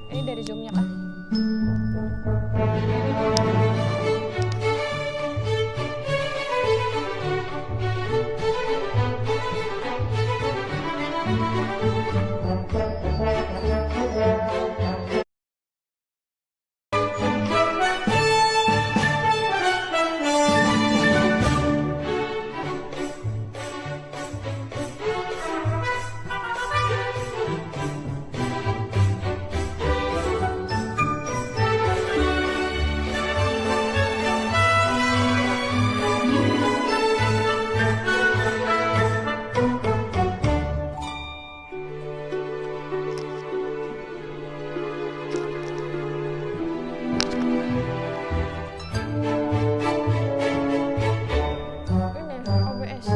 Ini dari Zoom-nya kah? Ini OBS.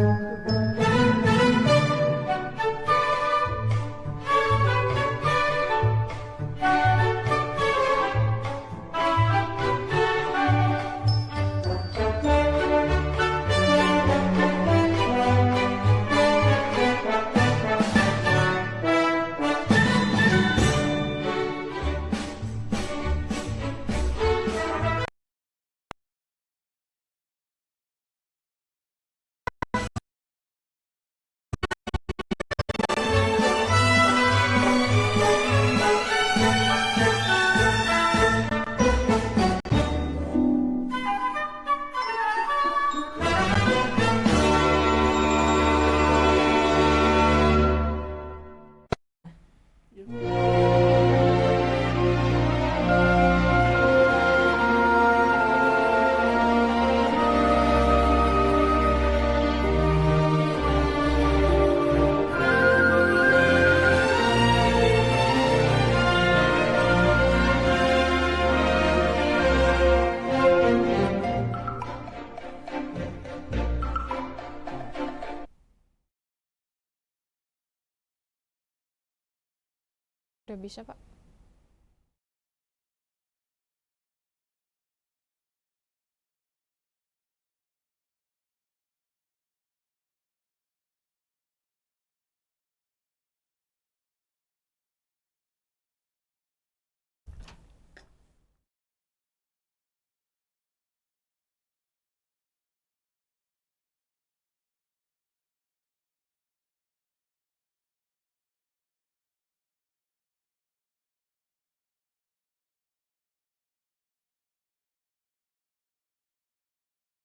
Udah bisa, Pak.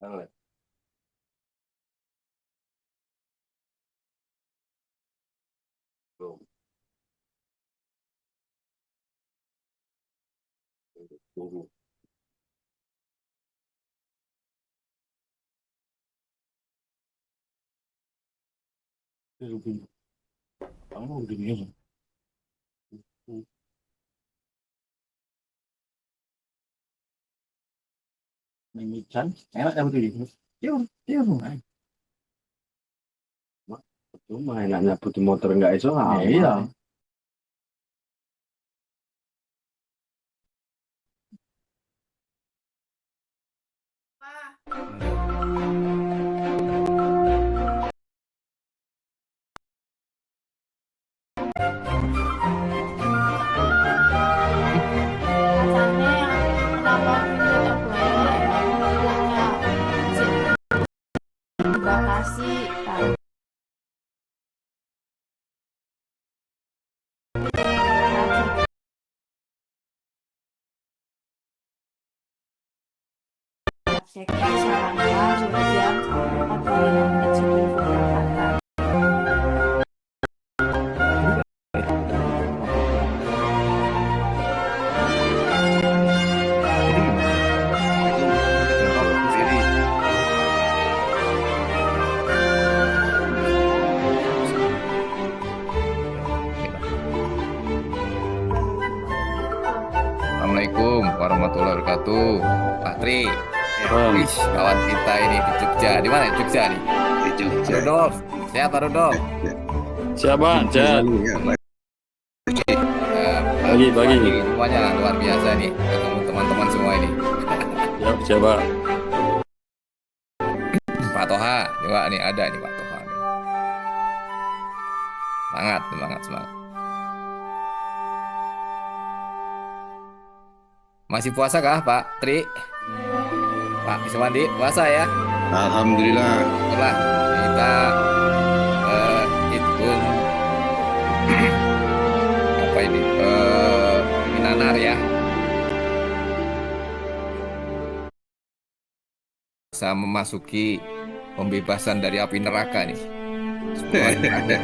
Halo. Belum. Tunggu. Kamu udah minum? Mimi Chan, enak kan tuh itu? Dia, dia rumah. Cuma enaknya putih motor nggak iso iya. Pacarnya yang kenapa videonya boleh emang videonya dibatasi kan Ceknya disarankan sudah jam 45 menit sebelum keberangkatan. Assalamualaikum warahmatullahi wabarakatuh. Pak Tri, Bang, wih, kawan kita ini di Jogja. Di mana Jogja nih? di Jogja. Rudolf, sehat Pak Rudolf? Siapa? Chat. Pagi Bagi. semuanya luar biasa nih. Ketemu teman-teman semua ini. Siapa? Pak Toha juga nih ada nih Pak Toha nih. Semangat, semangat, semangat. Masih puasa kah Pak Tri? Pak Iswandi puasa ya? Alhamdulillah. Itulah kita Idul apa ini Minanar ya, bisa memasuki pembebasan dari api neraka nih. Semua terakhir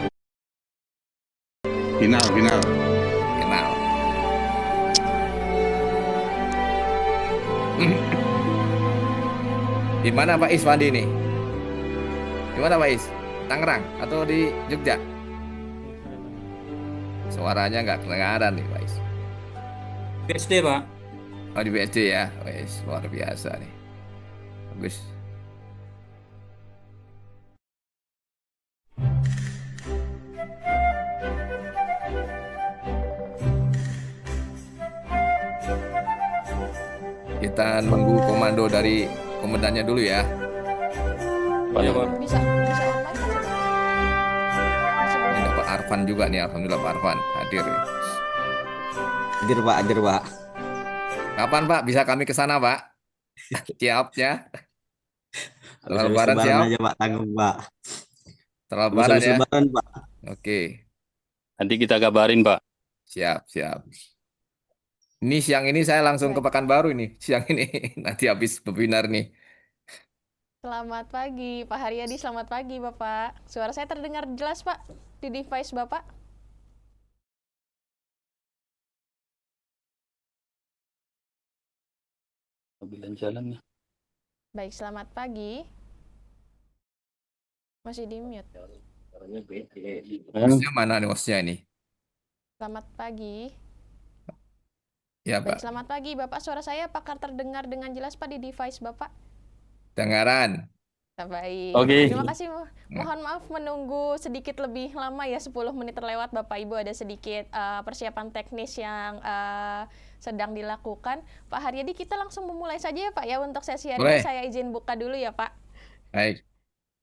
Final. kenal. Di mana Pak Iswandi nih? Di mana Pak Is? Tangerang atau di Jogja? Suaranya nggak kedengaran nih Pak Is. BSD, Pak. Oh di BSD ya, wes luar biasa nih. Bagus. Kita nunggu komando dari komandannya dulu ya. Iya, Pak. Bisa online kan? Masih belum. Ada Pak Arfan juga nih, alhamdulillah Pak Arfan hadir. Hadir Pak. Kapan Pak bisa kami ke sana Pak? Siapnya? Setelah Habis Lebaran siap? aja Pak, tanggung Pak. Setelah Lebaran Habis ya? Lebaran Pak. Oke, Nanti kita kabarin, Pak. siap, siap. Ini siang ini saya langsung ke Pekanbaru ini, siang ini. Nanti habis webinar nih. Selamat pagi, Pak Haryadi. Selamat pagi, Bapak. Suara saya terdengar jelas, Pak, di device Bapak. Mobilan jalan ya. Baik, selamat pagi. Masih di mute. Hostnya mana nih hostnya ini? Selamat pagi. Ya Baik, Pak, selamat pagi, Bapak. Suara saya apakah terdengar dengan jelas, Pak, di device Bapak? dengaran. Nah, baik. Oke. Terima kasih. Mohon maaf menunggu sedikit lebih lama ya, 10 menit terlewat Bapak Ibu, ada sedikit persiapan teknis yang sedang dilakukan. Pak Haryadi, kita langsung memulai saja ya Pak ya untuk sesi hari ini. Boleh. Saya izin buka dulu ya Pak. Baik,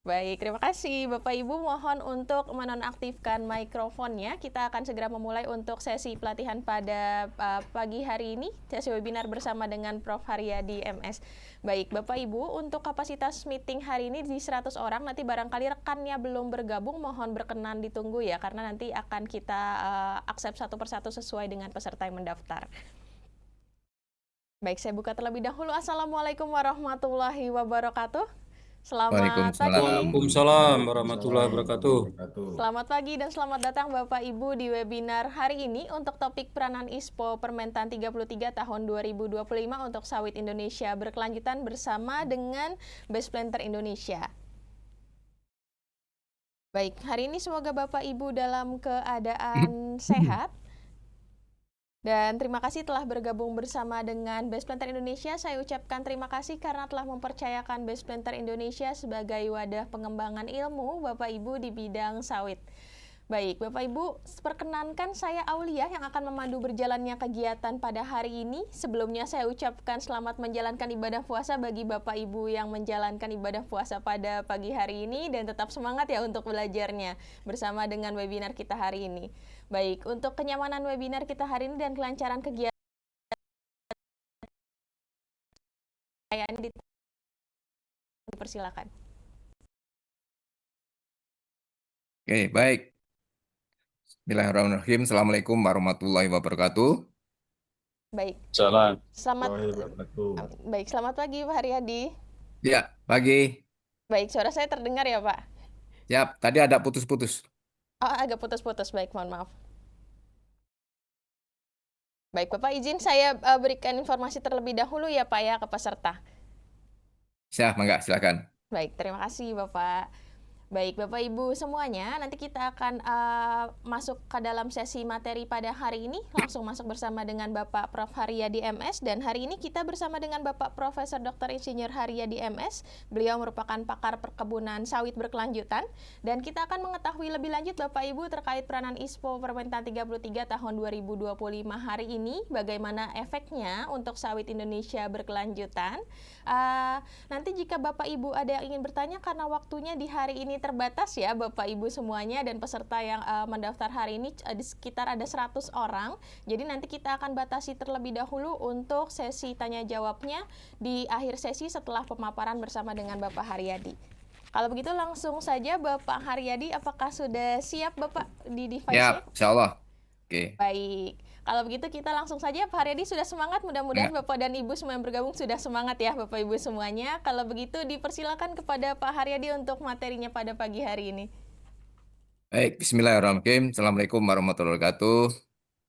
Baik, terima kasih Bapak Ibu. Mohon untuk menonaktifkan mikrofonnya. Kita akan segera memulai untuk sesi pelatihan pada pagi hari ini, sesi webinar bersama dengan Prof. Haryadi MS. Baik, Bapak Ibu, untuk kapasitas meeting hari ini di 100 orang, nanti barangkali rekannya belum bergabung, mohon berkenan ditunggu ya, karena nanti akan kita accept satu persatu sesuai dengan peserta yang mendaftar. Baik, saya buka terlebih dahulu. Assalamualaikum warahmatullahi wabarakatuh. Selamat Waalaikumsalam. pagi. Waalaikumsalam warahmatullahi wabarakatuh. Selamat pagi dan selamat datang Bapak Ibu di webinar hari ini untuk topik peranan ISPO Permentan 33 tahun 2025 untuk sawit Indonesia berkelanjutan bersama dengan Base Planter Indonesia. Baik, hari ini semoga Bapak Ibu dalam keadaan sehat. Dan terima kasih telah bergabung bersama dengan Base Planter Indonesia. Saya ucapkan terima kasih karena telah mempercayakan Base Planter Indonesia sebagai wadah pengembangan ilmu Bapak Ibu di bidang sawit. Baik, Bapak Ibu, perkenankan saya Aulia yang akan memandu berjalannya kegiatan pada hari ini. Sebelumnya saya ucapkan selamat menjalankan ibadah puasa bagi Bapak Ibu yang menjalankan ibadah puasa pada pagi hari ini dan tetap semangat ya untuk belajarnya bersama dengan webinar kita hari ini. Baik, untuk kenyamanan webinar kita hari ini dan kelancaran kegiatan dipersilakan. Oke, baik. Bismillahirrahmanirrahim. Assalamualaikum warahmatullahi wabarakatuh. Baik, Salam. selamat pagi Pak Haryadi. Ya, pagi. Baik, suara saya terdengar ya, Pak? Siap, tadi ada putus-putus. Oh, agak putus-putus. Baik, mohon maaf. Baik, Bapak izin saya berikan informasi terlebih dahulu ya, Pak ya, ke peserta. Siap, mangga, silakan. Baik, terima kasih Bapak. Baik, Bapak Ibu semuanya, nanti kita akan masuk ke dalam sesi materi pada hari ini. Langsung masuk bersama dengan Bapak Prof. Haryadi MS, dan hari ini kita bersama dengan Bapak Profesor Dr. Insinyur Haryadi MS. Beliau merupakan pakar perkebunan sawit berkelanjutan, dan kita akan mengetahui lebih lanjut Bapak Ibu terkait peranan ISPO Permentan 33 tahun 2025 hari ini, bagaimana efeknya untuk sawit Indonesia berkelanjutan. Nanti jika Bapak Ibu ada yang ingin bertanya, karena waktunya di hari ini terbatas ya Bapak Ibu semuanya, dan peserta yang mendaftar hari ini sekitar ada 100 orang. Jadi nanti kita akan batasi terlebih dahulu untuk sesi tanya jawabnya di akhir sesi setelah pemaparan bersama dengan Bapak Haryadi. Kalau begitu langsung saja Bapak Haryadi, apakah sudah siap Bapak di device-nya? Siap, insya Allah. Oke. Baik, kalau begitu kita langsung saja. Pak Haryadi sudah semangat, mudah-mudahan Enggak. Bapak dan Ibu semua yang bergabung sudah semangat ya Bapak Ibu semuanya. Kalau begitu dipersilakan kepada Pak Haryadi untuk materinya pada pagi hari ini. Baik, Bismillahirrahmanirrahim. Assalamualaikum warahmatullahi wabarakatuh.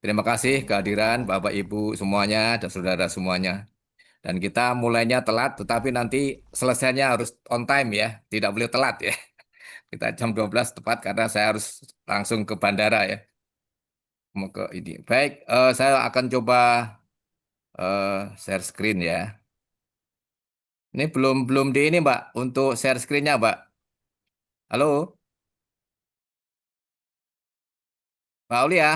Terima kasih kehadiran Bapak Ibu semuanya dan saudara semuanya. Dan kita mulainya telat, tetapi nanti selesainya harus on time ya. Tidak boleh telat ya. Kita jam 12 tepat karena saya harus langsung ke bandara ya. Mau ke ini. Baik, saya akan coba share screen ya. Ini belum di ini Mbak, untuk share screen-nya Mbak. Halo, Mbak Aulia.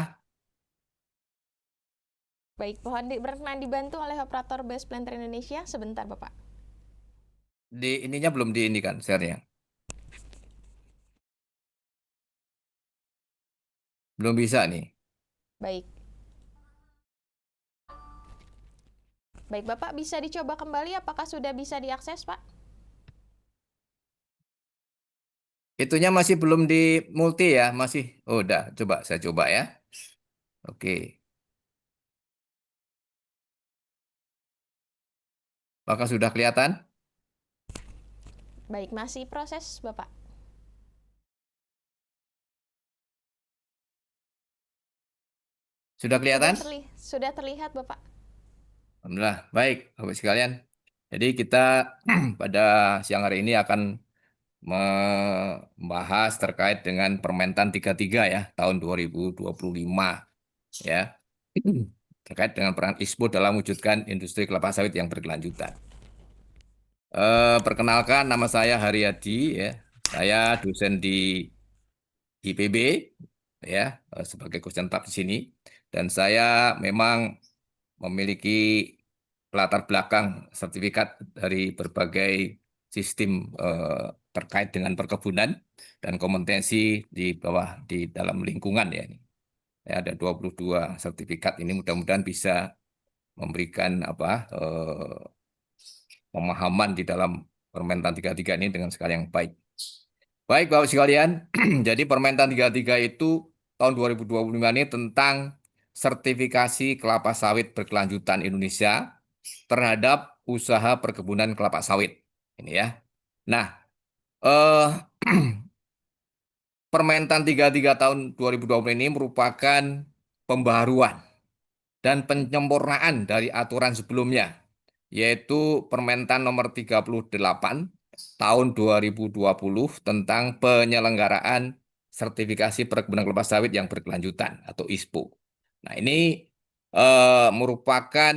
Baik, mohon berkenan dibantu oleh operator Base Planter Indonesia. Sebentar Bapak. Di ininya belum di ini kan share-nya. Belum bisa nih. Baik. Baik Bapak, bisa dicoba kembali apakah sudah bisa diakses Pak? Itunya masih belum di multi ya, masih. Oh, udah, saya coba ya. Oke. Apakah sudah kelihatan? Baik, masih proses Bapak. Sudah kelihatan? Sudah terlihat Bapak. Alhamdulillah, baik, Bapak sekalian. Jadi kita pada siang hari ini akan membahas terkait dengan Permentan 33 ya, tahun 2025 ya. Terkait dengan peran ISPO dalam mewujudkan industri kelapa sawit yang berkelanjutan. Perkenalkan, nama saya Haryadi ya. Saya dosen di IPB ya, sebagai dosen tetap di sini, dan saya memang memiliki latar belakang sertifikat dari berbagai sistem terkait dengan perkebunan dan kompetensi di bawah di dalam lingkungan ya. Ya, ada 22 sertifikat ini, mudah-mudahan bisa memberikan pemahaman di dalam Permentan 33 ini dengan skala yang baik. Baik, Bapak sekalian, jadi Permentan 33 itu tahun 2025 ini tentang sertifikasi kelapa sawit berkelanjutan Indonesia terhadap usaha perkebunan kelapa sawit. Ini ya. Nah, eh, Permentan 33 tahun 2020 ini merupakan pembaharuan dan penyempurnaan dari aturan sebelumnya, yaitu Permentan nomor 38 tahun 2020 tentang penyelenggaraan sertifikasi perkebunan kelapa sawit yang berkelanjutan atau ISPO. Nah, ini merupakan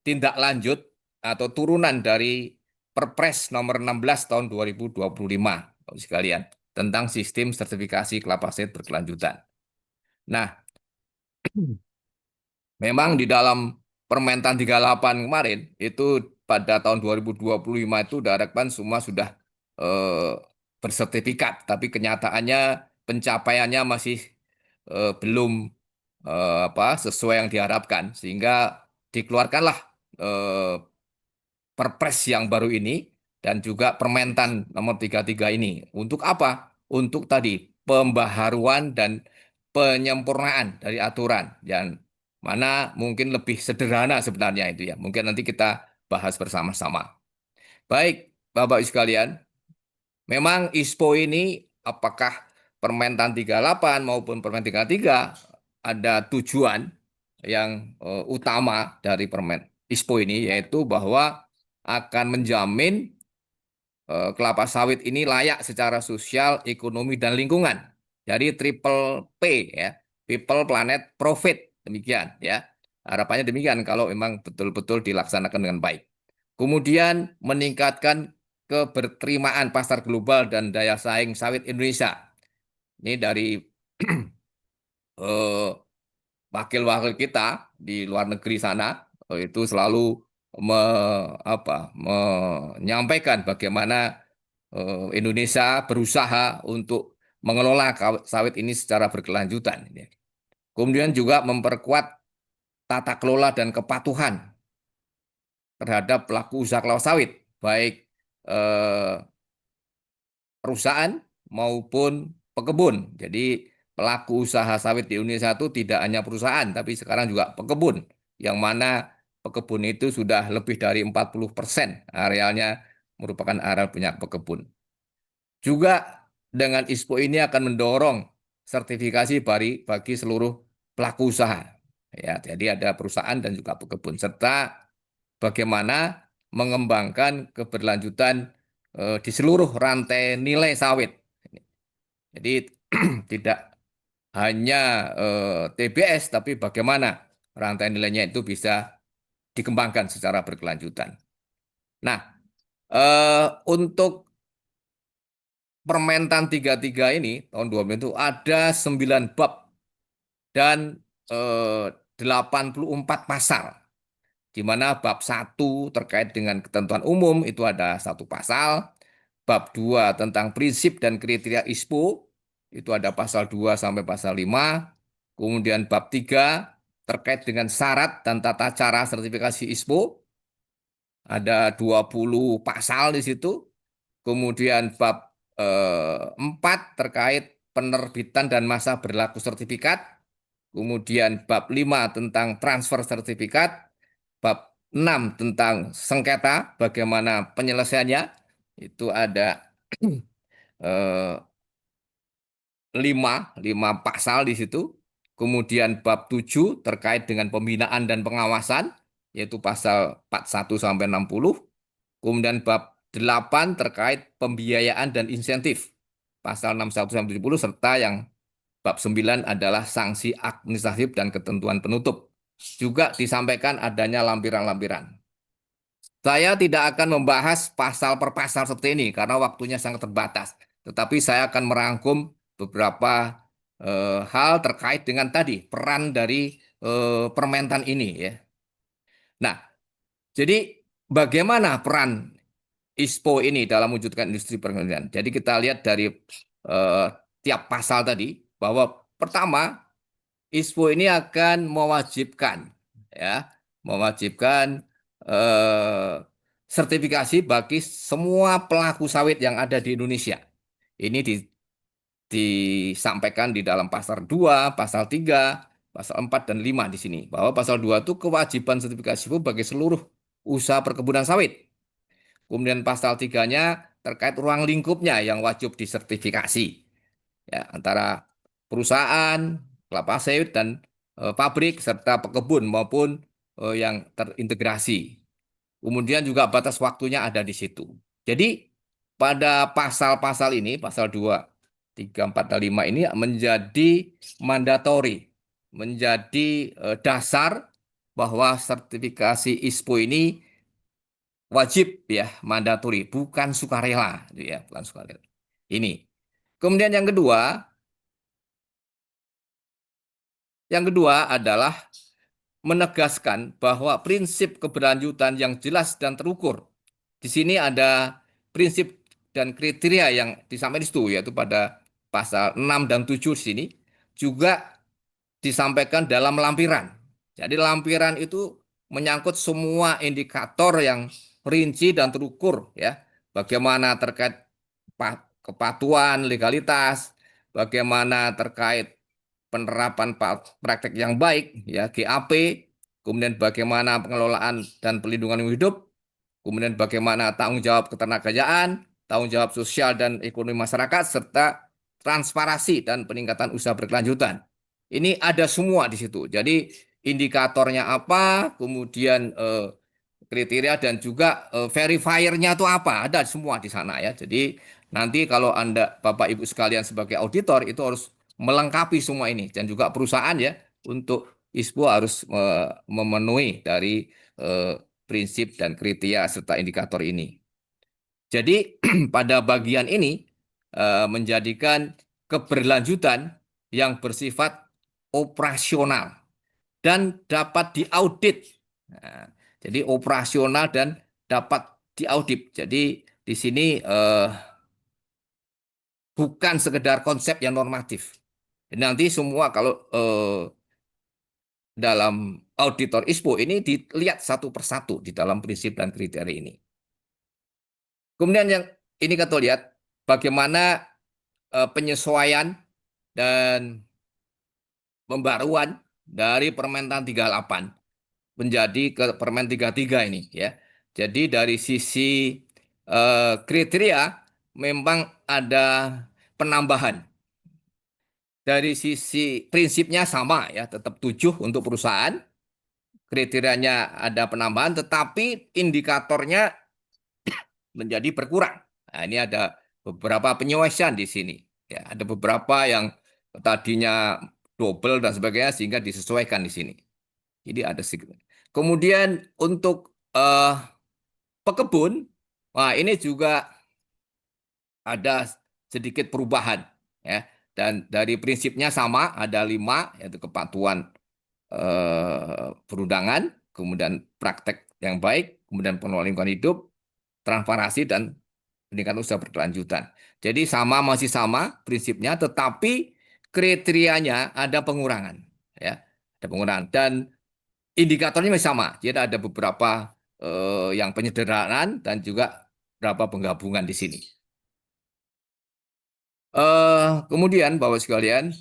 tindak lanjut atau turunan dari Perpres nomor 16 tahun 2025, Bapak sekalian, tentang sistem sertifikasi kelapa sawit berkelanjutan. Nah, memang di dalam Permentan 38 kemarin itu pada tahun 2025 itu diharapkan semua sudah bersertifikat, tapi kenyataannya pencapaiannya masih belum sesuai yang diharapkan, sehingga dikeluarkanlah Perpres yang baru ini dan juga Permentan nomor 33 ini. Untuk apa? Untuk tadi pembaharuan dan penyempurnaan dari aturan yang mana mungkin lebih sederhana sebenarnya itu ya. Mungkin nanti kita bahas bersama-sama. Baik, Bapak sekalian, memang ISPO ini apakah Permentan 38 maupun Permen 33 ada tujuan yang utama dari Permen ISPO ini, yaitu bahwa akan menjamin kelapa sawit ini layak secara sosial, ekonomi, dan lingkungan. Jadi triple P ya, People, Planet, Profit, demikian ya. Harapannya demikian kalau memang betul-betul dilaksanakan dengan baik. Kemudian meningkatkan keberterimaan pasar global dan daya saing sawit Indonesia. Ini dari eh, wakil-wakil kita di luar negeri sana itu selalu menyampaikan bagaimana Indonesia berusaha untuk mengelola sawit ini secara berkelanjutan. Kemudian juga memperkuat tata kelola dan kepatuhan terhadap pelaku usaha kelapa sawit, baik eh, perusahaan maupun pekebun. Jadi pelaku usaha sawit di Indonesia itu tidak hanya perusahaan, tapi sekarang juga pekebun, yang mana pekebun itu sudah lebih dari 40% arealnya merupakan areal punya pekebun. Juga dengan ISPO ini akan mendorong sertifikasi bagi seluruh pelaku usaha. Ya, jadi ada perusahaan dan juga pekebun, serta bagaimana mengembangkan keberlanjutan di seluruh rantai nilai sawit. Jadi tidak hanya TBS, tapi bagaimana rantai nilainya itu bisa dikembangkan secara berkelanjutan. Nah, untuk Permentan 33 ini tahun 2000 itu ada 9 bab dan 84 pasal. Di mana bab 1 terkait dengan ketentuan umum itu ada 1 pasal, bab 2 tentang prinsip dan kriteria ISPO itu ada pasal 2 sampai pasal 5, kemudian bab 3 terkait dengan syarat dan tata cara sertifikasi ISPO ada 20 pasal di situ. Kemudian bab 4 terkait penerbitan dan masa berlaku sertifikat. Kemudian bab 5 tentang transfer sertifikat. Bab 6 tentang sengketa, bagaimana penyelesaiannya. Itu ada 5 pasal di situ. Kemudian bab 7 terkait dengan pembinaan dan pengawasan, yaitu pasal 41 sampai 60. Kemudian bab 8 terkait pembiayaan dan insentif, pasal 61 sampai 70, serta yang bab 9 adalah sanksi administratif dan ketentuan penutup. Juga disampaikan adanya lampiran-lampiran. Saya tidak akan membahas pasal per pasal seperti ini karena waktunya sangat terbatas. Tetapi saya akan merangkum beberapa hal terkait dengan tadi peran dari Permentan ini ya. Nah, jadi bagaimana peran ISPO ini dalam mewujudkan industri perkebunan? Jadi kita lihat dari tiap pasal tadi bahwa pertama ISPO ini akan mewajibkan eh, sertifikasi bagi semua pelaku sawit yang ada di Indonesia. Ini disampaikan di dalam pasal 2, pasal 3, pasal 4 dan 5 di sini. Bahwa pasal 2 itu kewajiban sertifikasi ISPO bagi seluruh usaha perkebunan sawit. Kemudian pasal 3-nya terkait ruang lingkupnya yang wajib disertifikasi. Ya, antara perusahaan, kelapa sawit, dan pabrik, serta pekebun maupun yang terintegrasi. Kemudian juga batas waktunya ada di situ. Jadi pada pasal-pasal ini, pasal 2, 3, 4, dan 5 ini menjadi mandatori, menjadi dasar bahwa sertifikasi ISPO ini wajib ya, mandatori, bukan sukarela, gitu ya, bukan sukarela. Ini. Kemudian yang kedua adalah menegaskan bahwa prinsip keberlanjutan yang jelas dan terukur. Di sini ada prinsip dan kriteria yang disampaikan di situ, yaitu pada pasal 6 dan 7 di sini juga disampaikan dalam lampiran. Jadi lampiran itu menyangkut semua indikator yang rinci dan terukur ya. Bagaimana terkait kepatuhan, legalitas, bagaimana terkait penerapan praktek yang baik ya, GAP, kemudian bagaimana pengelolaan dan pelindungan hidup, kemudian bagaimana tanggung jawab ketenagakerjaan, tanggung jawab sosial dan ekonomi masyarakat, serta transparansi dan peningkatan usaha berkelanjutan. Ini ada semua di situ. Jadi indikatornya apa, kemudian kriteria dan juga verifiernya itu apa, ada semua di sana ya. Jadi nanti kalau Anda Bapak Ibu sekalian sebagai auditor itu harus melengkapi semua ini dan juga perusahaan ya untuk ISPO harus memenuhi dari prinsip dan kriteria serta indikator ini. Jadi pada bagian ini menjadikan keberlanjutan yang bersifat operasional dan dapat diaudit. Nah, jadi operasional dan dapat diaudit. Jadi di sini bukan sekedar konsep yang normatif. Nanti semua kalau dalam auditor ISPO ini dilihat satu persatu di dalam prinsip dan kriteria ini. Kemudian yang ini kita lihat bagaimana penyesuaian dan pembaruan dari Permentan 38 menjadi ke Permen 33 ini ya. Jadi dari sisi kriteria memang ada penambahan. Dari sisi prinsipnya sama ya, tetap 7 untuk perusahaan. Kriterianya ada penambahan, tetapi indikatornya menjadi berkurang. Nah, ini ada beberapa penyesuaian di sini. Ya, ada beberapa yang tadinya double dan sebagainya sehingga disesuaikan di sini. Jadi ada sedikit. Kemudian untuk pekebun, wah ini juga ada sedikit perubahan ya. Dan dari prinsipnya sama, ada 5 yaitu kepatuhan perundangan, kemudian praktek yang baik, kemudian pengelolaan lingkungan hidup, transparansi dan peningkatan usaha berkelanjutan. Jadi masih sama prinsipnya, tetapi kriterianya ada pengurangan ya, ada pengurangan dan indikatornya masih sama. Jadi ada beberapa yang penyederhanaan dan juga beberapa penggabungan di sini. Kemudian Bapak sekalian,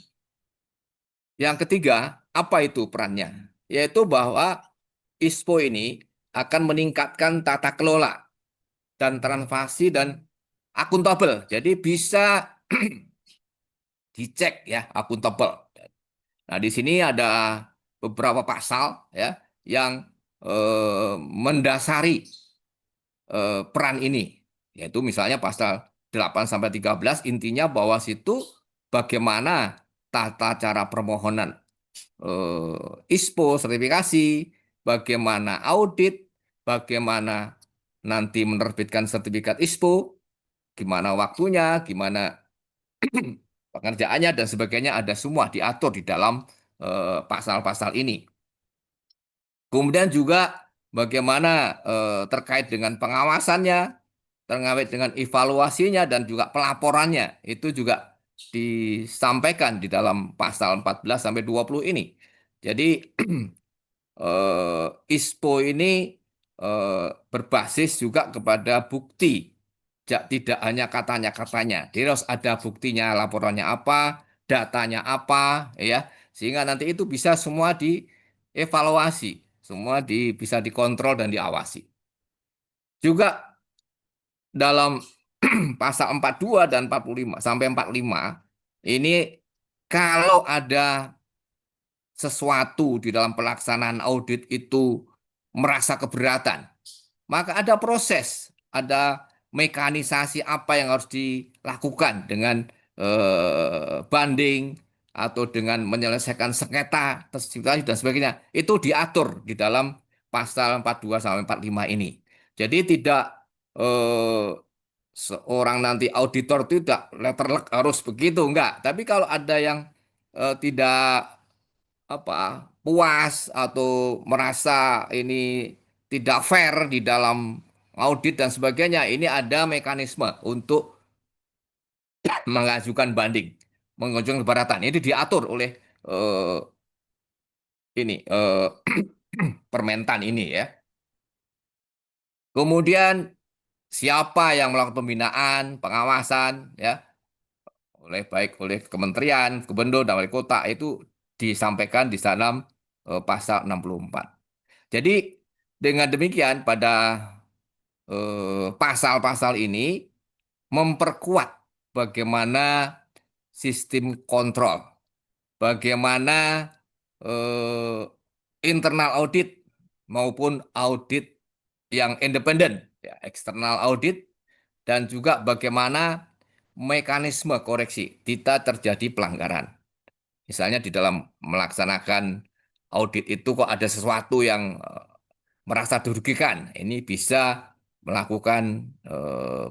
yang ketiga, apa itu perannya? Yaitu bahwa ISPO ini akan meningkatkan tata kelola dan transparansi dan akuntabel. Jadi bisa dicek ya, akuntabel. Nah, di sini ada beberapa pasal ya yang mendasari peran ini. Yaitu misalnya pasal 8 sampai 13 intinya bahwa situ bagaimana tata cara permohonan ISPO sertifikasi, bagaimana audit, bagaimana nanti menerbitkan sertifikat ISPO, gimana waktunya, gimana pengerjaannya dan sebagainya ada semua diatur di dalam pasal-pasal ini. Kemudian juga bagaimana terkait dengan pengawasannya, terkait dengan evaluasinya dan juga pelaporannya itu juga disampaikan di dalam pasal 14 sampai 20 ini. Jadi ISPO ini berbasis juga kepada bukti, tidak hanya katanya-katanya. Jadi harus ada buktinya, laporannya apa, datanya apa, ya, sehingga nanti itu bisa semua dievaluasi, semua bisa dikontrol dan diawasi. Juga dalam pasal 42 dan 45 sampai 45 ini kalau ada sesuatu di dalam pelaksanaan audit itu merasa keberatan, maka ada proses, ada mekanisasi apa yang harus dilakukan dengan banding atau dengan menyelesaikan sengketa dan sebagainya. Itu diatur di dalam pasal 42 sampai 45 ini. Jadi tidak seorang nanti auditor itu tidak letterlek harus begitu, enggak. Tapi kalau ada yang tidak puas atau merasa ini tidak fair di dalam audit dan sebagainya, ini ada mekanisme untuk mengajukan banding, mengajukan keberatan. Ini diatur oleh ini Permentan ini ya. Kemudian siapa yang melakukan pembinaan, pengawasan ya, baik oleh kementerian, gubernur dan wali kota itu disampaikan di dalam pasal 64. Jadi dengan demikian pada pasal-pasal ini memperkuat bagaimana sistem kontrol, bagaimana eh, internal audit maupun audit yang independen, ya, eksternal audit, dan juga bagaimana mekanisme koreksi jika terjadi pelanggaran. Misalnya di dalam melaksanakan audit itu kok ada sesuatu yang merasa dirugikan, ini bisa melakukan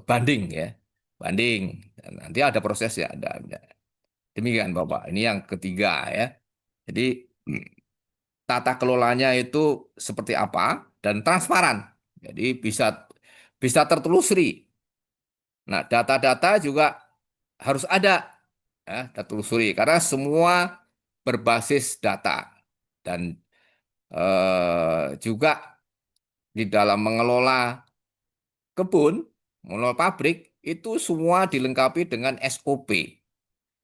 banding, ya, banding. Dan nanti ada proses, ya, ada. Demikian Bapak. Ini yang ketiga, ya. Jadi tata kelolanya itu seperti apa dan transparan. Jadi bisa bisa tertelusuri. Nah, data-data juga harus ada, ya, tertelusuri karena semua berbasis data dan juga di dalam mengelola kebun, mengelola pabrik itu semua dilengkapi dengan SOP,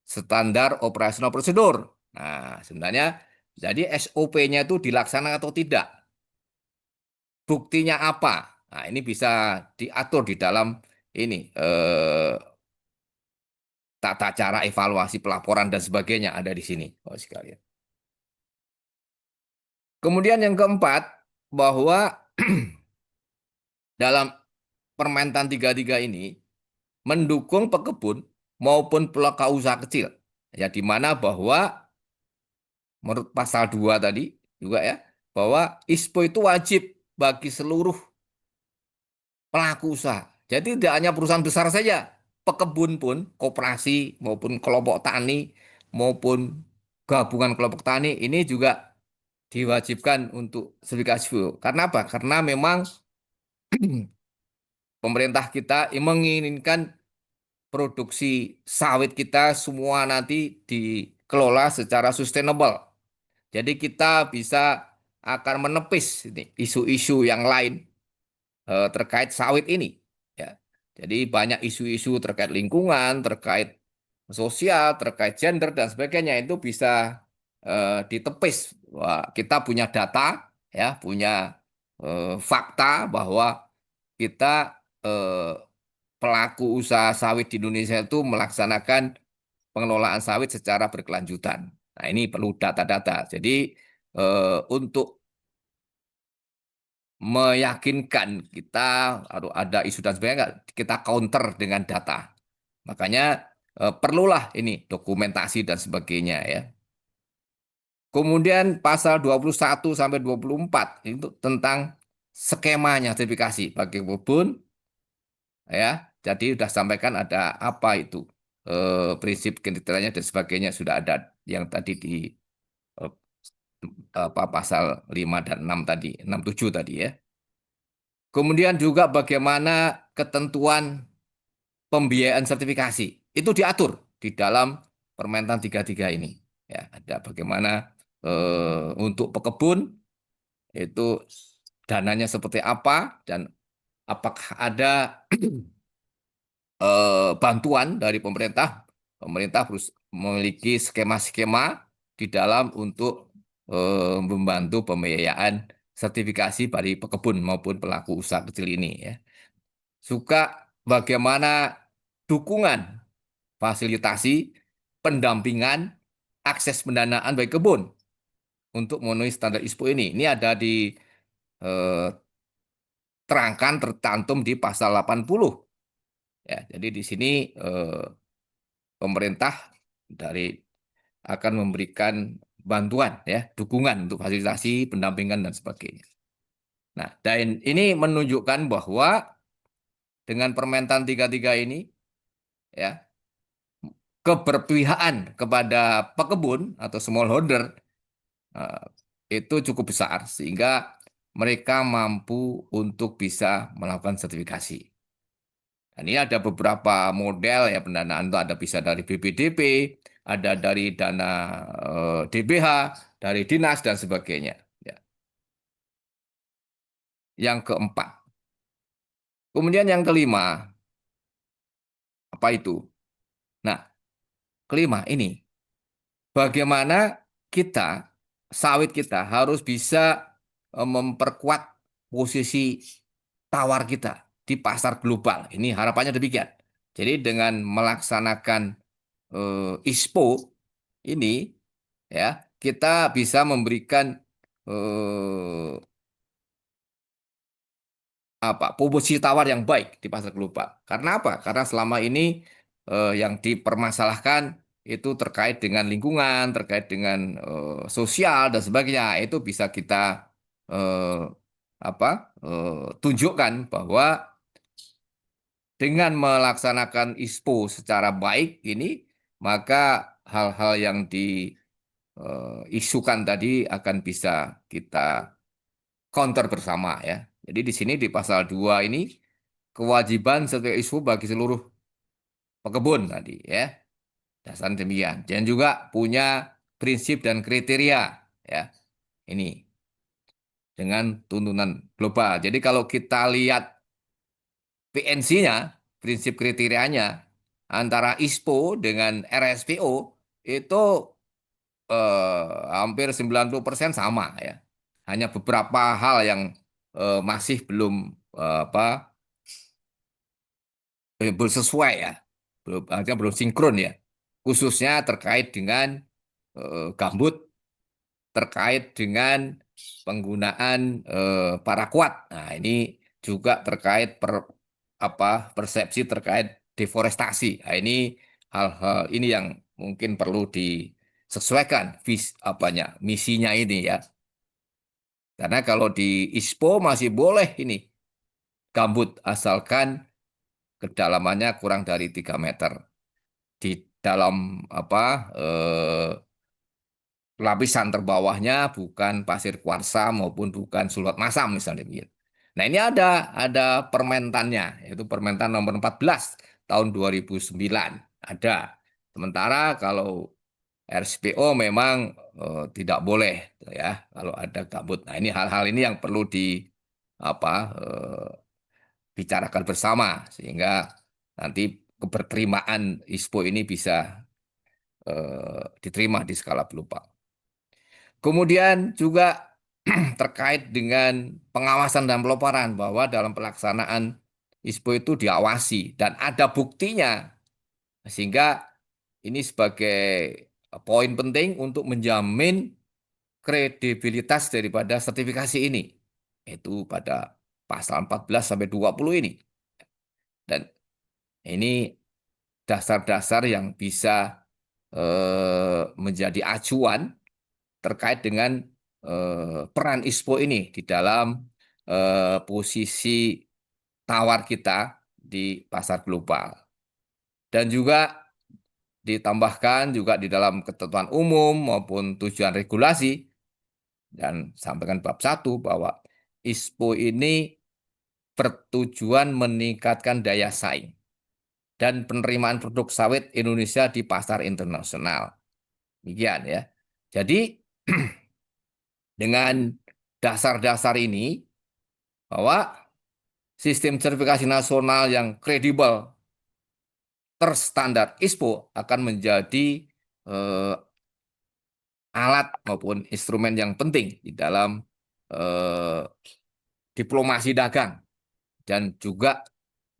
standar operasional prosedur. Nah, sebenarnya jadi SOP-nya itu dilaksanakan atau tidak, buktinya apa. Nah, ini bisa diatur di dalam ini tata cara evaluasi pelaporan dan sebagainya ada di sini, oh sekalian. Kemudian yang keempat, bahwa dalam Permentan 33 ini mendukung pekebun maupun pelaku usaha kecil. Ya, di mana bahwa menurut pasal 2 tadi juga, ya, bahwa ISPO itu wajib bagi seluruh pelaku usaha. Jadi tidak hanya perusahaan besar saja, pekebun pun, koperasi maupun kelompok tani maupun gabungan kelompok tani ini juga diwajibkan untuk sertifikasi FSC. Karena apa? Karena memang pemerintah kita menginginkan produksi sawit kita semua nanti dikelola secara sustainable. Jadi kita bisa akan menepis isu-isu yang lain terkait sawit ini. Ya. Jadi banyak isu-isu terkait lingkungan, terkait sosial, terkait gender dan sebagainya itu bisa ditepis. Wah, kita punya data, ya, punya fakta bahwa kita pelaku usaha sawit di Indonesia itu melaksanakan pengelolaan sawit secara berkelanjutan. Nah, ini perlu data-data. Jadi untuk meyakinkan kita ada isu dan sebagainya, kita counter dengan data. Makanya perlulah ini dokumentasi dan sebagainya, ya. Kemudian pasal 21 sampai 24 itu tentang skemanya sertifikasi bagi kebun, ya. Jadi sudah sampaikan ada apa itu prinsip kriterianya dan sebagainya, sudah ada yang tadi di eh, pasal 5 dan 6 tadi, 6, 7 tadi, ya. Kemudian juga bagaimana ketentuan pembiayaan sertifikasi itu diatur di dalam Permentan 33 ini. Ya, ada bagaimana untuk pekebun itu dananya seperti apa dan apakah ada bantuan dari pemerintah. Pemerintah harus memiliki skema-skema di dalam untuk membantu pembiayaan sertifikasi bagi pekebun maupun pelaku usaha kecil ini, ya. Suka bagaimana dukungan, fasilitasi, pendampingan, akses pendanaan bagi kebun untuk memenuhi standar ISPO ini. Ini ada terangkan tercantum di pasal 80. Ya, jadi di sini pemerintah akan memberikan bantuan, ya, dukungan untuk fasilitasi, pendampingan dan sebagainya. Nah, dan ini menunjukkan bahwa dengan Permentan 33 ini, ya, keberpihakan kepada pekebun atau smallholder itu cukup besar sehingga mereka mampu untuk bisa melakukan sertifikasi. Dan ini ada beberapa model, ya, pendanaan itu ada bisa dari BPDP, ada dari dana DBH, dari dinas dan sebagainya. Ya. Yang keempat. Kemudian yang kelima, apa itu? Nah, kelima ini, bagaimana kita, sawit kita harus bisa memperkuat posisi tawar kita. di pasar global. Ini harapannya demikian. Jadi dengan melaksanakan ISPO ini, ya, kita bisa memberikan posisi tawar yang baik di pasar global. Karena apa? Karena selama ini yang dipermasalahkan itu terkait dengan lingkungan, terkait dengan sosial dan sebagainya. Itu bisa kita eh, tunjukkan bahwa dengan melaksanakan ISPO secara baik ini, maka hal-hal yang diisukan tadi akan bisa kita counter bersama, ya. Jadi di sini di pasal 2 ini kewajiban sertifikat ISPO bagi seluruh pekebun tadi, ya. Dasar demikian. Dan juga punya prinsip dan kriteria, ya. Ini dengan tuntunan global. Jadi kalau kita lihat PNC-nya, prinsip kriterianya antara ISPO dengan RSPO itu hampir 90% sama, ya. Hanya beberapa hal yang masih belum belum sesuai, ya. Artinya belum sinkron, ya. Khususnya terkait dengan gambut, terkait dengan penggunaan paraquat. Nah, ini juga terkait persepsi terkait deforestasi. Nah, ini hal-hal ini yang mungkin perlu disesuaikan misinya ini, ya. Karena kalau di ISPO masih boleh ini gambut asalkan kedalamannya kurang dari 3 meter. Di dalam lapisan terbawahnya bukan pasir kuarsa maupun bukan sulfat masam misalnya begitu. Nah, ini ada permentannya, yaitu Permentan nomor 14 tahun 2009. Ada. Sementara kalau RSPO memang tidak boleh, ya, kalau ada gambut. Nah, ini hal-hal ini yang perlu bicarakan bersama sehingga nanti keberterimaan ISPO ini bisa diterima di skala global. Kemudian juga terkait dengan pengawasan dan pelaporan bahwa dalam pelaksanaan ISPO itu diawasi dan ada buktinya, sehingga ini sebagai poin penting untuk menjamin kredibilitas daripada sertifikasi ini, yaitu pada pasal 14 sampai 20 ini. Dan ini dasar-dasar yang bisa menjadi acuan terkait dengan peran ISPO ini di dalam posisi tawar kita di pasar global. Dan juga ditambahkan juga di dalam ketentuan umum maupun tujuan regulasi, dan sampaikan bab 1 bahwa ISPO ini bertujuan meningkatkan daya saing dan penerimaan produk sawit Indonesia di pasar internasional. Demikian, ya. Jadi dengan dasar-dasar ini bahwa sistem sertifikasi nasional yang kredibel terstandar ISPO akan menjadi alat maupun instrumen yang penting di dalam diplomasi dagang dan juga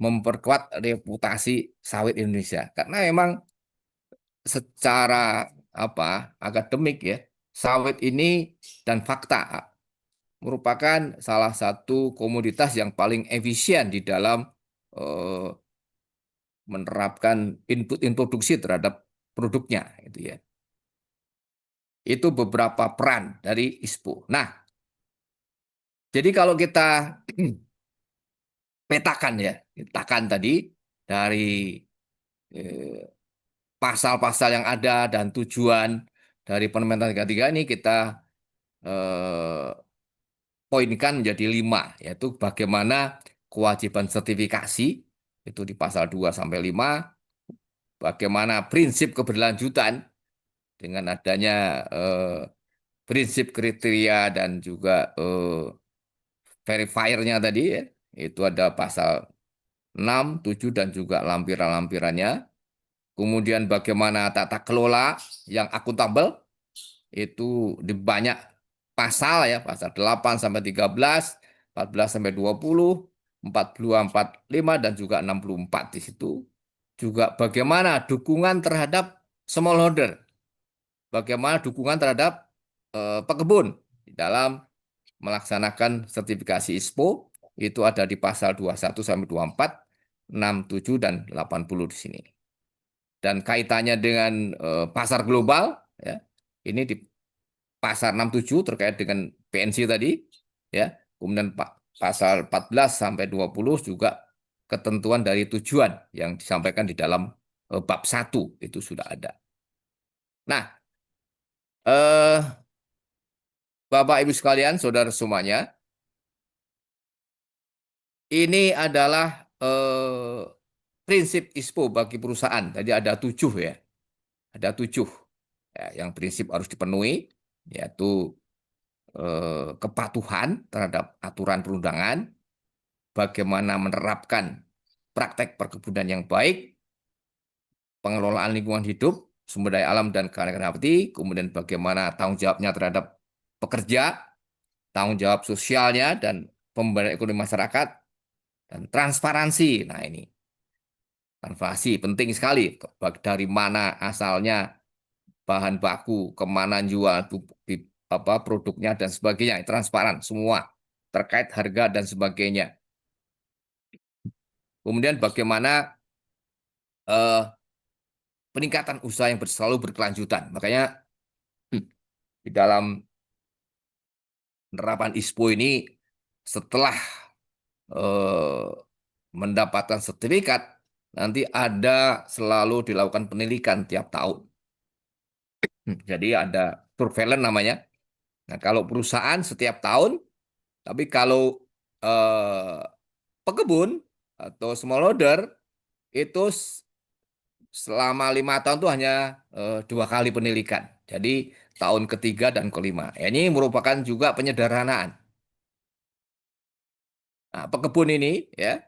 memperkuat reputasi sawit Indonesia. Karena memang secara akademik, ya, sawit ini dan fakta merupakan salah satu komoditas yang paling efisien di dalam menerapkan input produksi terhadap produknya, gitu, ya. Itu beberapa peran dari ISPO. Nah, jadi kalau kita petakan tadi dari pasal-pasal yang ada dan tujuan dari Permentan 33 ini kita poinkan menjadi 5, yaitu bagaimana kewajiban sertifikasi itu di pasal 2 sampai 5, bagaimana prinsip keberlanjutan dengan adanya prinsip kriteria dan juga verifier-nya tadi, ya, itu ada pasal 6, 7 dan juga lampiran-lampirannya. Kemudian bagaimana tata kelola yang akuntabel itu di banyak pasal, ya, pasal 8 sampai 13, 14 sampai 20 4245 dan juga 64 di situ. Juga bagaimana dukungan terhadap smallholder, bagaimana dukungan terhadap pekebun di dalam melaksanakan sertifikasi ISPO, itu ada di pasal 21 sampai 24, 67 dan 80 di sini. Dan kaitannya dengan pasar global, ya, ini di pasar 67 terkait dengan PNC tadi, ya. Kemudian pasal 14 sampai 20 juga ketentuan dari tujuan yang disampaikan di dalam bab 1 itu sudah ada. Nah, Bapak Ibu sekalian, saudara semuanya, ini adalah prinsip ISPO bagi perusahaan. Tadi ada 7 ya. Ada 7 ya, yang prinsip harus dipenuhi, yaitu kepatuhan terhadap aturan perundangan, bagaimana menerapkan praktek perkebunan yang baik, pengelolaan lingkungan hidup, sumber daya alam dan keanekaragaman hayati, kemudian bagaimana tanggung jawabnya terhadap pekerja, tanggung jawab sosialnya dan pemberdayaan ekonomi masyarakat, dan transparansi. Nah ini, transparansi penting sekali. Dari mana asalnya bahan baku, kemana jual produknya dan sebagainya, transparan semua terkait harga dan sebagainya. Kemudian bagaimana peningkatan usaha yang selalu berkelanjutan. Makanya di dalam penerapan ISPO ini setelah mendapatkan sertifikat, nanti ada selalu dilakukan penelitian tiap tahun. Jadi ada surveillance namanya. Nah, kalau perusahaan setiap tahun, tapi kalau pekebun atau smallholder itu selama 5 tahun itu hanya 2 kali penelitian. Jadi tahun ketiga dan kelima. Ini merupakan juga penyederhanaan. Nah, pekebun ini ya,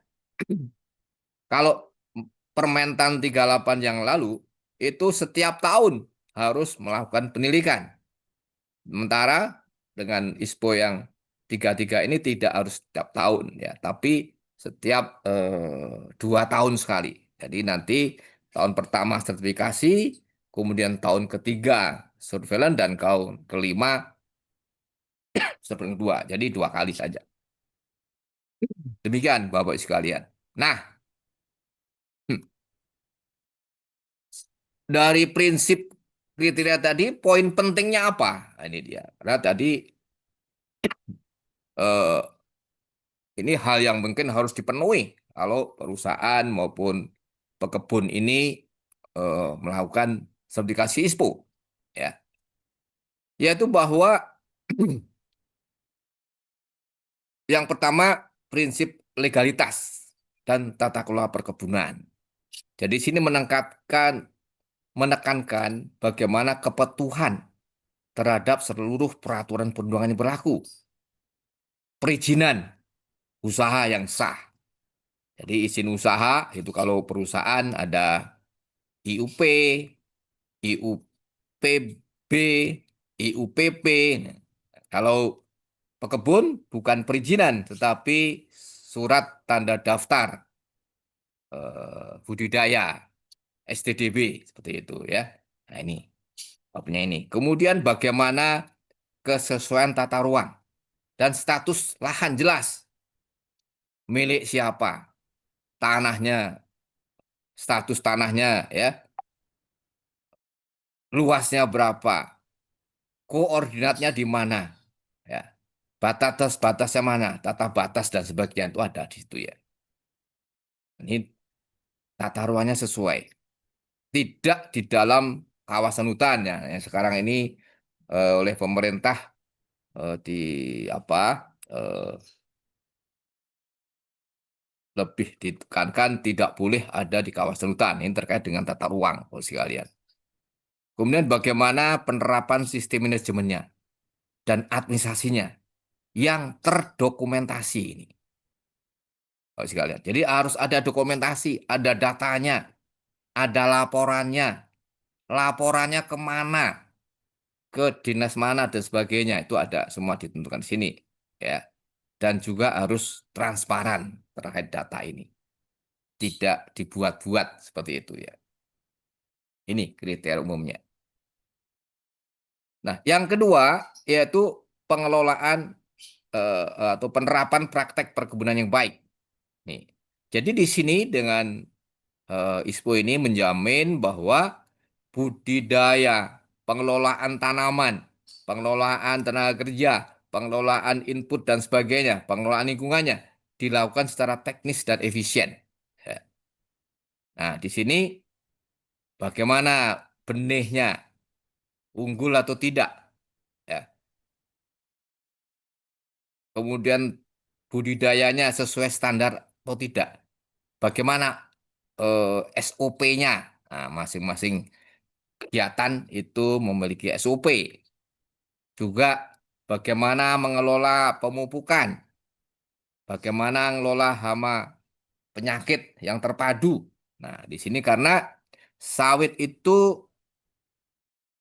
kalau Permentan 38 yang lalu itu setiap tahun harus melakukan penelitian. Sementara dengan ISPO yang 33 ini tidak harus setiap tahun ya, tapi setiap 2 tahun sekali. Jadi nanti tahun pertama sertifikasi, kemudian tahun ketiga surveillance dan tahun kelima surveillance kedua. Jadi 2 kali saja. Demikian Bapak sekalian. Nah, dari prinsip kriteria tadi, poin pentingnya apa? Nah, ini dia. Karena tadi ini hal yang mungkin harus dipenuhi kalau perusahaan maupun pekebun ini melakukan sertifikasi ISPO, ya. Yaitu bahwa yang pertama prinsip legalitas dan tata kelola perkebunan. Jadi sini menekankan bagaimana kepatuhan terhadap seluruh peraturan perundangan yang berlaku. Perizinan usaha yang sah. Jadi izin usaha itu kalau perusahaan ada IUP, IUPB, IUPP. Kalau pekebun bukan perizinan tetapi surat tanda daftar budidaya STDB seperti itu ya. Nah ini babnya ini. Kemudian bagaimana kesesuaian tata ruang dan status lahan jelas. Milik siapa? Tanahnya, status tanahnya ya. Luasnya berapa? Koordinatnya di mana? Ya. Batasnya mana? Tata batas dan sebagainya itu ada di situ ya. Ini tata ruangnya sesuai. Tidak di dalam kawasan hutan ya. Yang sekarang ini oleh pemerintah lebih ditekankan tidak boleh ada di kawasan hutan. Ini terkait dengan tata ruang, sekalian. Kemudian bagaimana penerapan sistem manajemennya dan administrasinya yang terdokumentasi ini. Sekalian. Jadi harus ada dokumentasi, ada datanya, ada laporannya. Laporannya kemana? Ke dinas mana dan sebagainya. Itu ada semua ditentukan di sini. Ya. dan juga harus transparan terkait data ini. Tidak dibuat-buat seperti itu ya. Ini kriteria umumnya. Nah, yang kedua yaitu pengelolaan atau penerapan praktek perkebunan yang baik. Nih. Jadi di sini dengan ISPO ini menjamin bahwa budidaya, pengelolaan tanaman, pengelolaan tenaga kerja, pengelolaan input dan sebagainya, pengelolaan lingkungannya dilakukan secara teknis dan efisien. Ya. Nah, di sini bagaimana benihnya unggul atau tidak, ya. Kemudian budidayanya sesuai standar atau tidak. Bagaimana SOP-nya. Nah, masing-masing kegiatan itu memiliki SOP. Juga bagaimana mengelola pemupukan, bagaimana mengelola hama penyakit yang terpadu. Nah, di sini karena sawit itu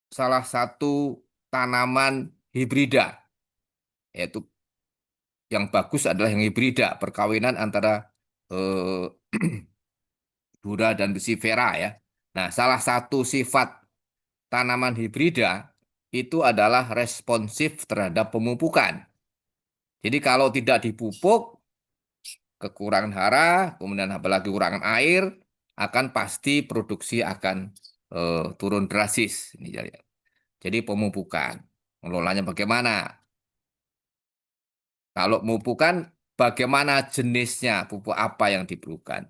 salah satu tanaman hibrida, yaitu yang bagus adalah yang hibrida, perkawinan antara Dura dan Lucifera ya. Nah, salah satu sifat tanaman hibrida itu adalah responsif terhadap pemupukan. Jadi kalau tidak dipupuk, kekurangan hara, kemudian apalagi kekurangan air, akan pasti produksi akan turun drastis. Ini jadi pemupukan, mengelolanya bagaimana? Kalau pemupukan, bagaimana jenisnya, pupuk apa yang diperlukan?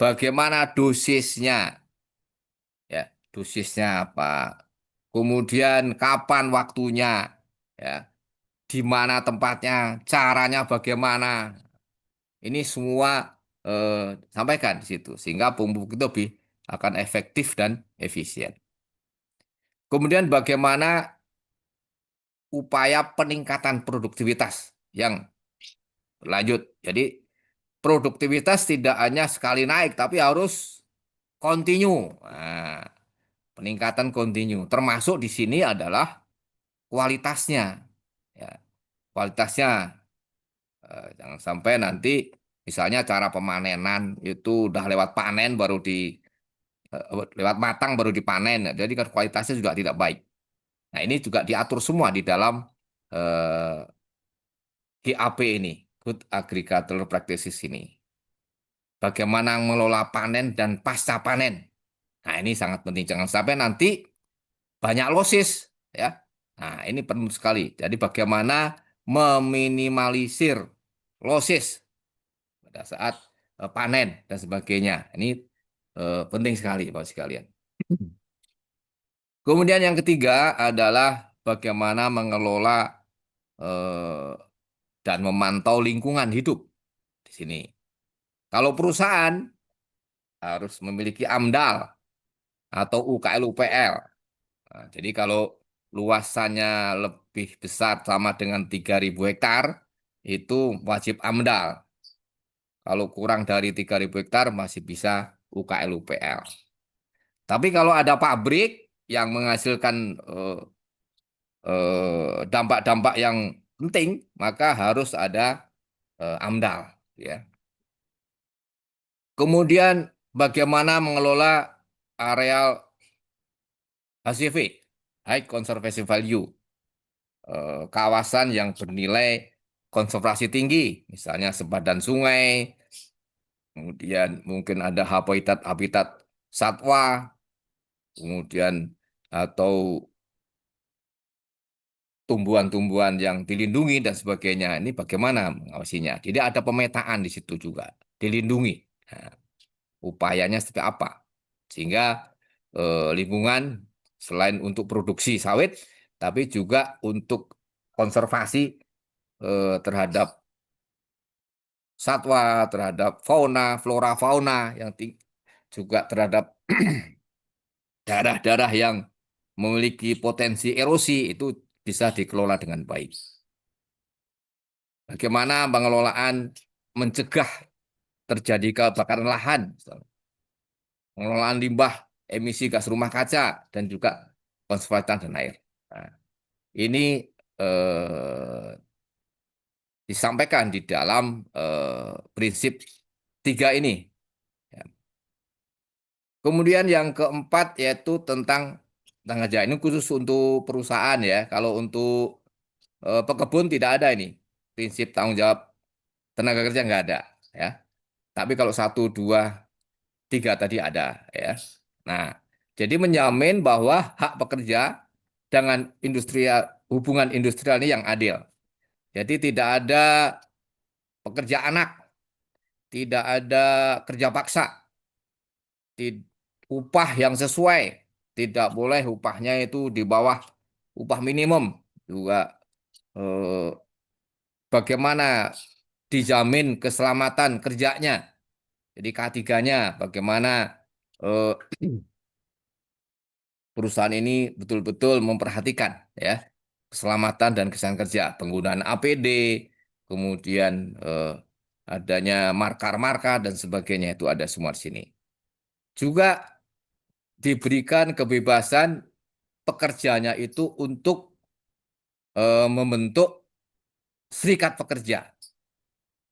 Bagaimana dosisnya? Ya, dosisnya apa? Kemudian kapan waktunya? Ya, di mana tempatnya? Caranya bagaimana? Ini semua sampaikan di situ sehingga pupuk itu lebih akan efektif dan efisien. Kemudian bagaimana upaya peningkatan produktivitas yang berlanjut. Jadi produktivitas tidak hanya sekali naik tapi harus kontinu. Nah, peningkatan kontinu termasuk di sini adalah kualitasnya. Ya, kualitasnya jangan sampai nanti misalnya cara pemanenan itu udah lewat panen baru lewat matang baru dipanen. Jadi kan kualitasnya juga tidak baik. Nah, ini juga diatur semua di dalam GAP ini, Good Agricultural Practices ini. Bagaimana mengelola panen dan pasca panen. Nah, ini sangat penting. Jangan sampai nanti banyak losis, ya. Nah, ini penting sekali. Jadi bagaimana meminimalisir losis pada saat panen dan sebagainya. Ini penting sekali, Bapak sekalian. Kemudian yang ketiga adalah bagaimana mengelola dan memantau lingkungan hidup di sini. Kalau perusahaan harus memiliki AMDAL atau UKL-UPL. Nah, jadi kalau luasannya lebih besar sama dengan 3.000 hektar, itu wajib AMDAL. Kalau kurang dari 3.000 hektar masih bisa UKL-UPL. Tapi kalau ada pabrik yang menghasilkan dampak-dampak yang penting, maka harus ada AMDAL. Ya. Kemudian bagaimana mengelola areal HCV, High Conservation Value, kawasan yang bernilai konservasi tinggi, misalnya sepadan sungai, kemudian mungkin ada habitat satwa, kemudian atau tumbuhan-tumbuhan yang dilindungi dan sebagainya. Ini bagaimana mengawasinya? Jadi ada pemetaan di situ juga, dilindungi. Nah, upayanya seperti apa? Sehingga lingkungan selain untuk produksi sawit, tapi juga untuk konservasi terhadap satwa, terhadap fauna, flora fauna yang juga terhadap daerah-daerah yang memiliki potensi erosi itu bisa dikelola dengan baik. Bagaimana pengelolaan mencegah terjadi kebakaran lahan, pengelolaan limbah, emisi gas rumah kaca, dan juga konservasi tanah dan air. Nah, ini disampaikan di dalam prinsip 3 ini. Ya. Kemudian yang keempat yaitu tentang kerja. Ini khusus untuk perusahaan ya. Kalau untuk pekebun tidak ada ini. Prinsip tanggung jawab tenaga kerja nggak ada ya. Tapi kalau 1, 2, 3 tadi ada ya. Nah, jadi menjamin bahwa hak pekerja dengan hubungan industrial ini yang adil. Jadi tidak ada pekerja anak, tidak ada kerja paksa, upah yang sesuai, tidak boleh upahnya itu di bawah upah minimum. Juga bagaimana dijamin keselamatan kerjanya. Jadi K3-nya bagaimana perusahaan ini betul-betul memperhatikan ya keselamatan dan keselamatan kerja, penggunaan APD, kemudian adanya markar-markar dan sebagainya itu ada semua di sini. Juga diberikan kebebasan pekerjanya itu untuk membentuk serikat pekerja.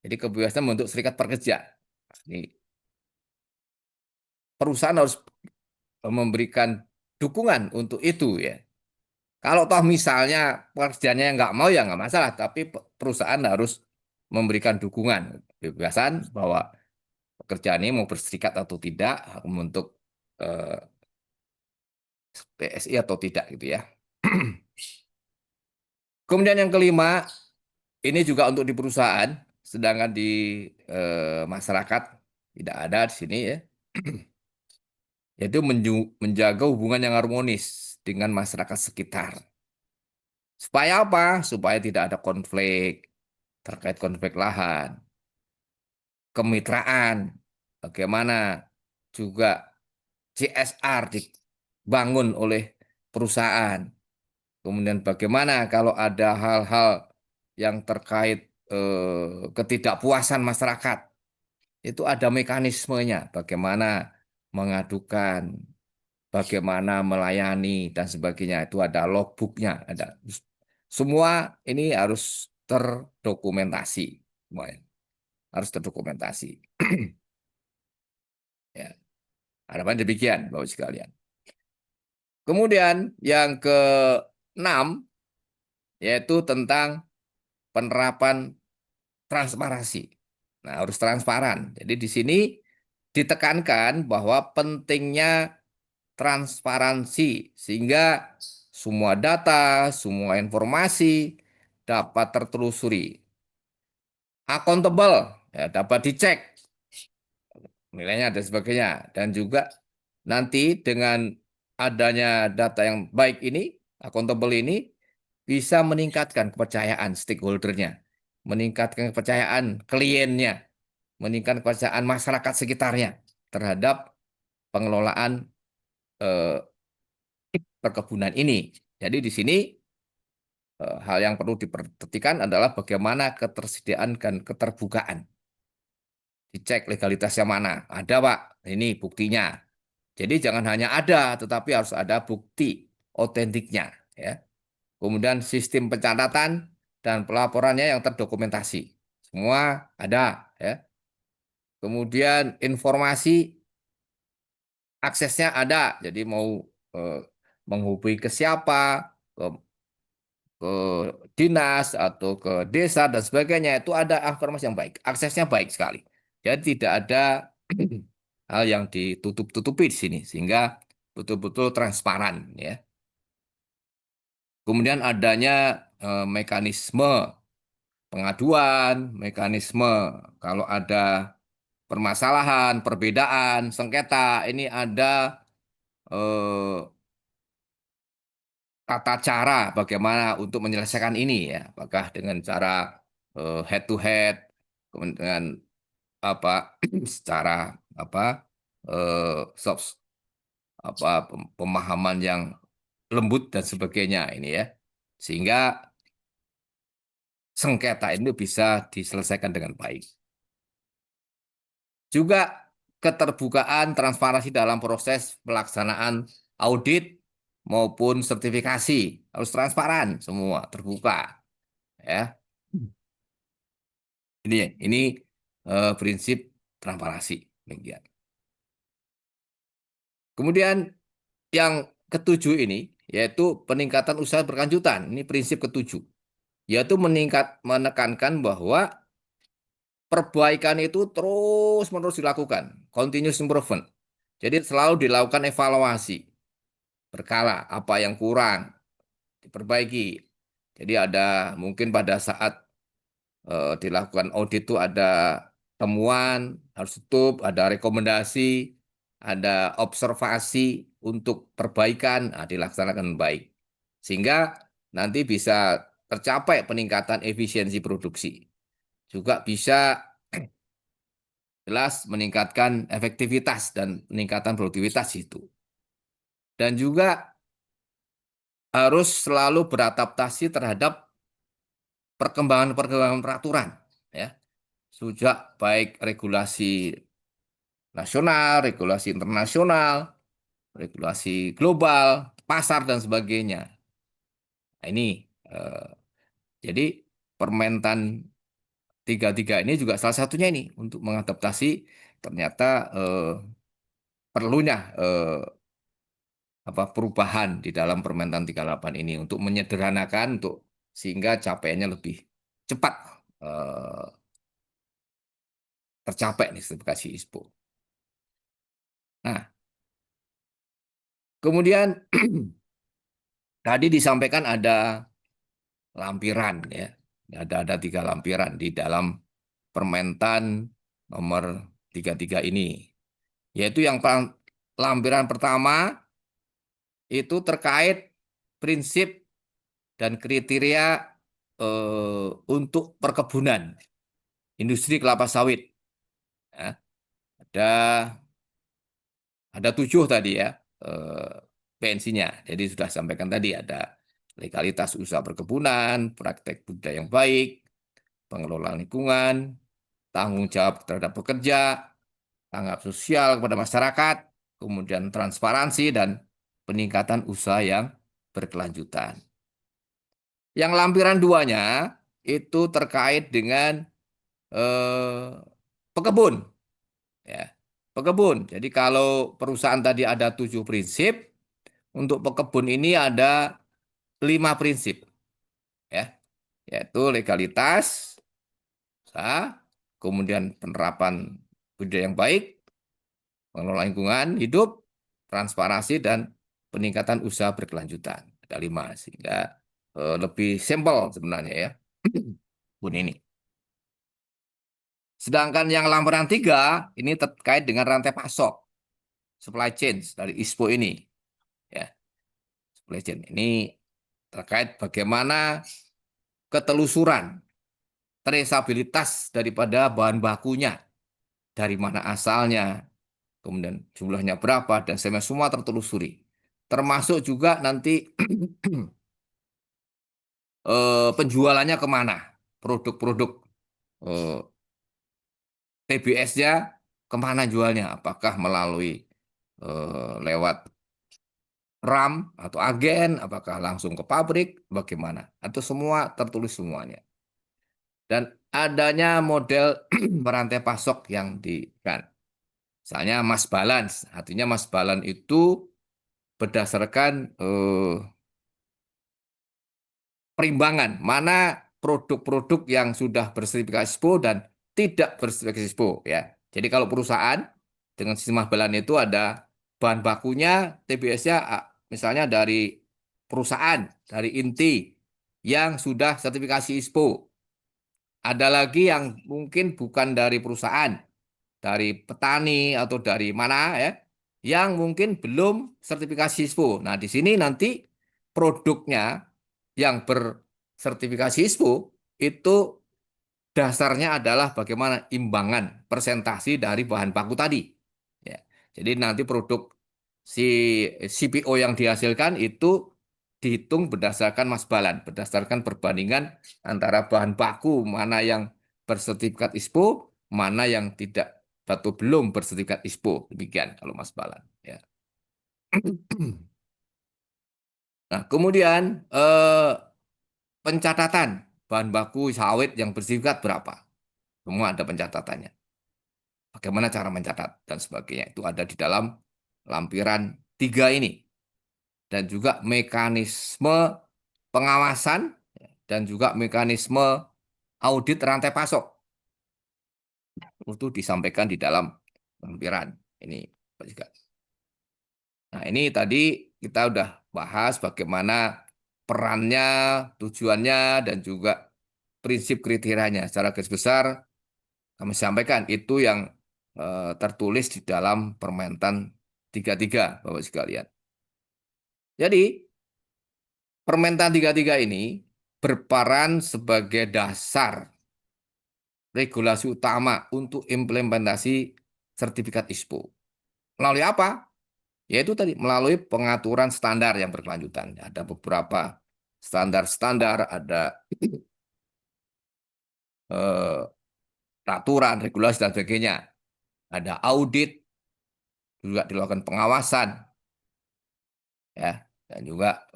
Jadi kebebasan membentuk serikat pekerja. Ini perusahaan harus memberikan dukungan untuk itu ya. Kalau toh misalnya pekerjaannya nggak mau ya nggak masalah, tapi perusahaan harus memberikan dukungan, kebebasan bahwa pekerjaan ini mau berserikat atau tidak, membentuk PSI atau tidak gitu ya. Kemudian yang kelima, ini juga untuk di perusahaan, sedangkan di masyarakat tidak ada di sini ya. Yaitu menjaga hubungan yang harmonis dengan masyarakat sekitar. Supaya apa? Supaya tidak ada konflik terkait konflik lahan, kemitraan, bagaimana juga CSR dibangun oleh perusahaan. Kemudian bagaimana kalau ada hal-hal yang terkait ketidakpuasan masyarakat, itu ada mekanismenya, bagaimana mengadukan, bagaimana melayani dan sebagainya. Itu ada logbooknya, ada semua ini harus terdokumentasi, semuanya harus terdokumentasi. Ya, harapan demikian, Bapak sekalian. Kemudian yang ke-6 yaitu tentang penerapan transparansi. Nah, harus transparan. Jadi di sini ditekankan bahwa pentingnya transparansi sehingga semua data, semua informasi dapat tertelusuri. Accountable, ya, dapat dicek nilainya dan sebagainya. Dan juga nanti dengan adanya data yang baik ini, accountable ini, bisa meningkatkan kepercayaan stakeholdernya, meningkatkan kepercayaan kliennya, meningkatkan kepercayaan masyarakat sekitarnya terhadap pengelolaan perkebunan ini. Jadi di sini hal yang perlu diperhatikan adalah bagaimana ketersediaan dan keterbukaan. Dicek legalitasnya mana. Ada, Pak. Ini buktinya. Jadi jangan hanya ada, tetapi harus ada bukti otentiknya. Ya. Kemudian sistem pencatatan dan pelaporannya yang terdokumentasi. Semua ada. Ya. Kemudian informasi aksesnya ada. Jadi mau menghubungi ke siapa, ke dinas atau ke desa dan sebagainya, itu ada informasi yang baik. Aksesnya baik sekali. Jadi tidak ada hal yang ditutup-tutupi di sini sehingga betul-betul transparan ya. Kemudian adanya mekanisme pengaduan, mekanisme kalau ada permasalahan, perbedaan, sengketa, ini ada tata cara bagaimana untuk menyelesaikan ini ya. Apakah dengan cara head to head, kemudian dengan apa secara apa soft pemahaman yang lembut dan sebagainya ini ya, sehingga sengketa ini bisa diselesaikan dengan baik. Juga keterbukaan transparansi dalam proses pelaksanaan audit maupun sertifikasi harus transparan semua, terbuka ya. Ini prinsip transparansi. Demikian. Kemudian yang ketujuh ini yaitu peningkatan usaha berkelanjutan. Ini prinsip ketujuh, yaitu menekankan bahwa perbaikan itu terus-menerus dilakukan, continuous improvement. Jadi selalu dilakukan evaluasi berkala, apa yang kurang diperbaiki. Jadi ada mungkin pada saat dilakukan audit itu ada temuan, harus tutup, ada rekomendasi, ada observasi untuk perbaikan, dilaksanakan baik. Sehingga nanti bisa tercapai peningkatan efisiensi produksi. Juga bisa jelas meningkatkan efektivitas dan peningkatan produktivitas itu. Dan juga harus selalu beradaptasi terhadap perkembangan peraturan, ya. Sejak baik regulasi nasional, regulasi internasional, regulasi global, pasar dan sebagainya. Nah, ini jadi Permentan 33 ini juga salah satunya ini untuk mengadaptasi ternyata perlunya perubahan di dalam Permentan 38 ini untuk menyederhanakan sehingga capaiannya lebih cepat tercapai nih sertifikasi ISPO. Nah, kemudian tadi disampaikan ada lampiran, ya. Ada 3 lampiran di dalam Permentan nomor 33 ini. Yaitu yang lampiran pertama itu terkait prinsip dan kriteria untuk perkebunan industri kelapa sawit. Ya, ada 7 tadi, ya, PNC-nya. Jadi sudah sampaikan tadi ada legalitas usaha perkebunan, praktek budaya yang baik, pengelolaan lingkungan, tanggung jawab terhadap pekerja, tanggap sosial kepada masyarakat, kemudian transparansi dan peningkatan usaha yang berkelanjutan. Yang lampiran 2-nya itu terkait dengan pekebun, ya. Pekebun. Jadi kalau perusahaan tadi ada 7 prinsip, untuk pekebun ini ada 5 prinsip, ya, yaitu legalitas, kemudian penerapan budaya yang baik, pengelolaan lingkungan hidup, transparansi, dan peningkatan usaha berkelanjutan. Ada 5, sehingga lebih simpel sebenarnya, ya, pun ini. Sedangkan yang lampiran 3 ini terkait dengan rantai pasok, supply chain dari ISPO ini, ya. Supply chain ini terkait bagaimana ketelusuran, traceabilitas daripada bahan bakunya, dari mana asalnya, kemudian jumlahnya berapa, dan semua tertelusuri. Termasuk juga nanti penjualannya kemana, produk-produk TBS-nya kemana jualnya, apakah melalui lewat RAM atau agen, apakah langsung ke pabrik, bagaimana, atau semua tertulis semuanya. Dan adanya model rantai pasok yang misalnya mass balance, artinya mass balance itu berdasarkan perimbangan mana produk-produk yang sudah bersertifikasi ISPO dan tidak bersertifikasi ISPO, ya. Jadi kalau perusahaan dengan sistem mass balance itu ada bahan bakunya, TBS-nya misalnya dari perusahaan, dari inti yang sudah sertifikasi ISPO. Ada lagi yang mungkin bukan dari perusahaan, dari petani atau dari mana, ya, yang mungkin belum sertifikasi ISPO. Nah, di sini nanti produknya yang bersertifikasi ISPO itu dasarnya adalah bagaimana imbangan persentasi dari bahan baku tadi, ya. Jadi nanti produk si CPO yang dihasilkan itu dihitung berdasarkan mass balance, berdasarkan perbandingan antara bahan baku mana yang bersertifikat ISPO, mana yang tidak atau belum bersertifikat ISPO. Demikian kalau mass balance, ya. Nah, kemudian pencatatan bahan baku sawit yang bersertifikat berapa. Semua ada pencatatannya. Bagaimana cara mencatat dan sebagainya. Itu ada di dalam lampiran 3 ini. Dan juga mekanisme pengawasan dan juga mekanisme audit rantai pasok. Itu disampaikan di dalam lampiran ini, Pak Jika. Nah, ini tadi kita udah bahas bagaimana perannya, tujuannya, dan juga prinsip kriterianya. Secara garis besar, kami sampaikan itu yang tertulis di dalam Permentan 33, Bapak sekalian. Jadi, Permentan 33 ini berperan sebagai dasar regulasi utama untuk implementasi sertifikat ISPO. Melalui apa? Yaitu tadi melalui pengaturan standar yang berkelanjutan. Ada beberapa standar-standar, ada peraturan, regulasi, dan sebagainya. Ada audit, juga dilakukan pengawasan, ya, dan juga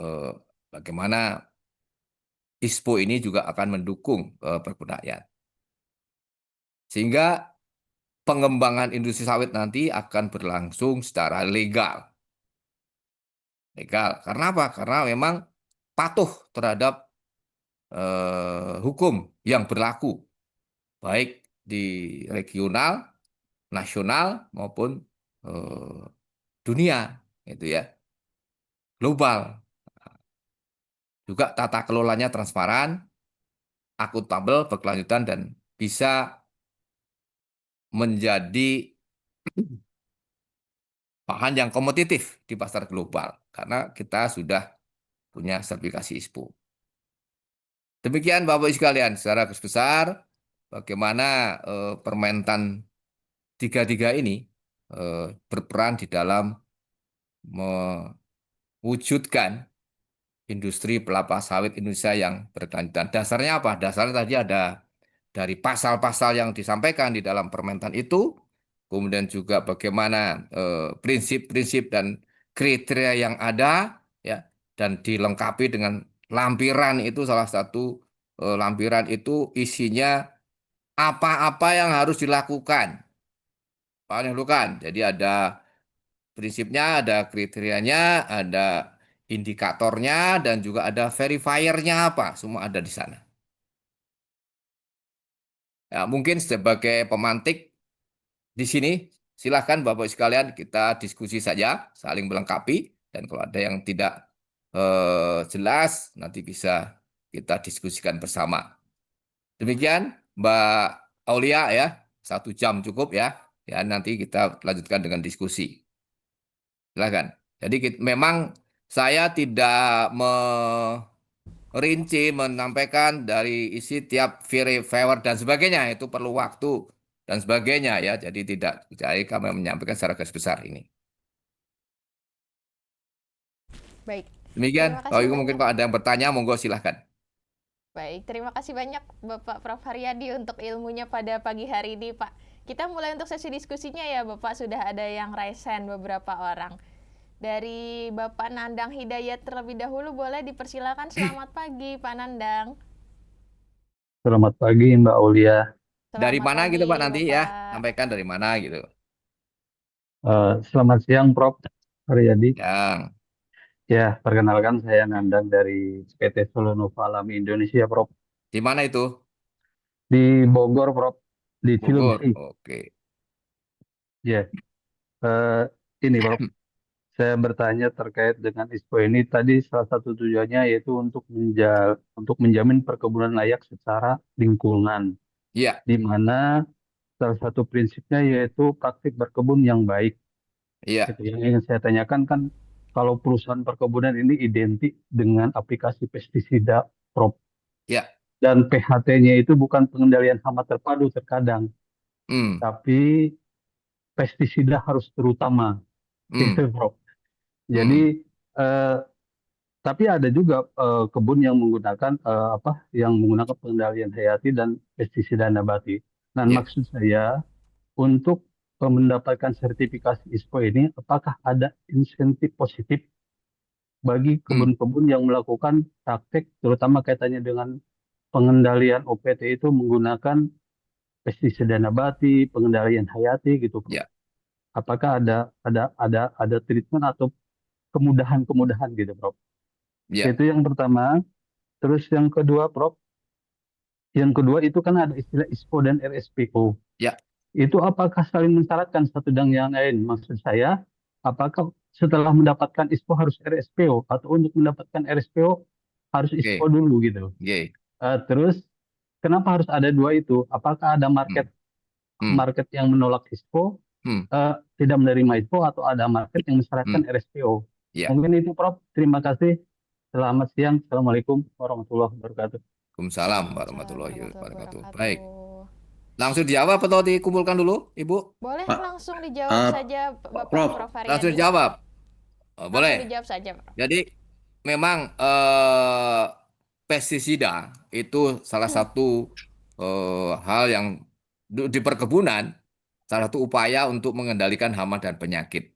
bagaimana ISPO ini juga akan mendukung perbudayaan. Sehingga pengembangan industri sawit nanti akan berlangsung secara legal. Legal. Karena apa? Karena memang patuh terhadap hukum yang berlaku, baik di regional, nasional, maupun dunia, gitu ya, global. Juga tata kelolanya transparan, akuntabel, berkelanjutan, dan bisa menjadi bahan yang kompetitif di pasar global karena kita sudah punya sertifikasi ISPO. Demikian Bapak Ibu sekalian, secara garis besar bagaimana Permentan 33 ini berperan di dalam mewujudkan industri kelapa sawit Indonesia yang berkelanjutan. Dasarnya apa? Dasarnya tadi ada dari pasal-pasal yang disampaikan di dalam Permentan itu, kemudian juga bagaimana prinsip-prinsip dan kriteria yang ada, ya, dan dilengkapi dengan lampiran itu. Salah satu lampiran itu isinya apa-apa yang harus dilakukan. Jadi ada prinsipnya, ada kriterianya, ada indikatornya, dan juga ada verifiernya apa. Semua ada di sana. Ya, mungkin sebagai pemantik di sini, silahkan Bapak sekalian kita diskusi saja, saling melengkapi. Dan kalau ada yang tidak jelas, nanti bisa kita diskusikan bersama. Demikian Mbak Aulia ya, 1 jam cukup ya. Ya, nanti kita lanjutkan dengan diskusi. Silakan. Jadi memang saya tidak merinci, menampaikan dari isi tiap verifier dan sebagainya. Itu perlu waktu dan sebagainya ya. Jadi tidak, jadi kami menyampaikan secara garis besar ini. Baik. Demikian. Terima Kalau kasih mungkin banyak. kalau ada yang bertanya, monggo silahkan. Baik, terima kasih banyak Bapak Prof. Haryadi untuk ilmunya pada pagi hari ini, Pak. Kita mulai untuk sesi diskusinya ya, Bapak. Sudah ada yang raise hand beberapa orang. Dari Bapak Nandang Hidayat terlebih dahulu, boleh dipersilakan. Selamat pagi, Pak Nandang. Selamat pagi Mbak Aulia. Dari Selamat mana gitu pagi, Pak nanti ya? Bapak. Sampaikan dari mana gitu. Selamat siang Prof. Haryadi. Yang Ya, perkenalkan saya Nandang dari PT Solo Nova Alami Indonesia Prof. di mana itu? Di Bogor Prof. Di Bogor. Cilengsi. Oke. Ya, ini Prof. Saya bertanya terkait dengan ISPO ini. Tadi salah satu tujuannya yaitu untuk menjamin perkebunan layak secara lingkungan. Iya, Di mana salah satu prinsipnya yaitu praktik berkebun yang baik. iya, Gitu. Yang ingin saya tanyakan kan, kalau perusahaan perkebunan ini identik dengan aplikasi pestisida, Prof. iya. Dan PHT-nya itu bukan pengendalian hama terpadu terkadang, Hmm, tapi pestisida harus terutama, hmm, gitu, Prof. hmm. Jadi, tapi ada juga kebun yang menggunakan yang menggunakan pengendalian hayati dan pestisida nabati. Nah, Iya. maksud saya untuk mendapatkan sertifikasi ISPO ini, apakah ada insentif positif bagi Hmm, kebun-kebun yang melakukan praktek, terutama kaitannya dengan pengendalian OPT itu menggunakan pestisida nabati, pengendalian hayati gitu, Prof. Ya, Apakah ada treatment atau kemudahan-kemudahan gitu, Prof? ya, Itu yang pertama. Terus yang kedua, Prof, yang kedua itu kan ada istilah ISPO dan RSPO. ya. Itu apakah saling mensyaratkan satu dengan yang lain? Maksud saya, apakah setelah mendapatkan ISPO harus RSPO atau untuk mendapatkan RSPO harus ISPO Oke, dulu gitu? oke. Terus kenapa harus ada dua itu? Apakah ada Hmm, market hmm, market yang menolak ISPO, hmm. tidak menerima ISPO, atau ada market yang Hmm. mensyaratkan RSPO? Ya. Mungkin itu, Prof. Terima kasih. Selamat siang. Assalamualaikum warahmatullahi wabarakatuh. Waalaikumsalam Waalaikumsalam warahmatullahi warahmatullahi wabarakatuh. Baik, wabarakatuh. langsung dijawab atau dikumpulkan dulu, Ibu? Boleh Pak, langsung dijawab eh, saja Bapak Prof, Prof Langsung Haryadi. dijawab. Oh, Langsung boleh. dijawab saja, Prof. Jadi memang pestisida itu salah satu hal yang di perkebunan, salah satu upaya untuk mengendalikan hama dan penyakit.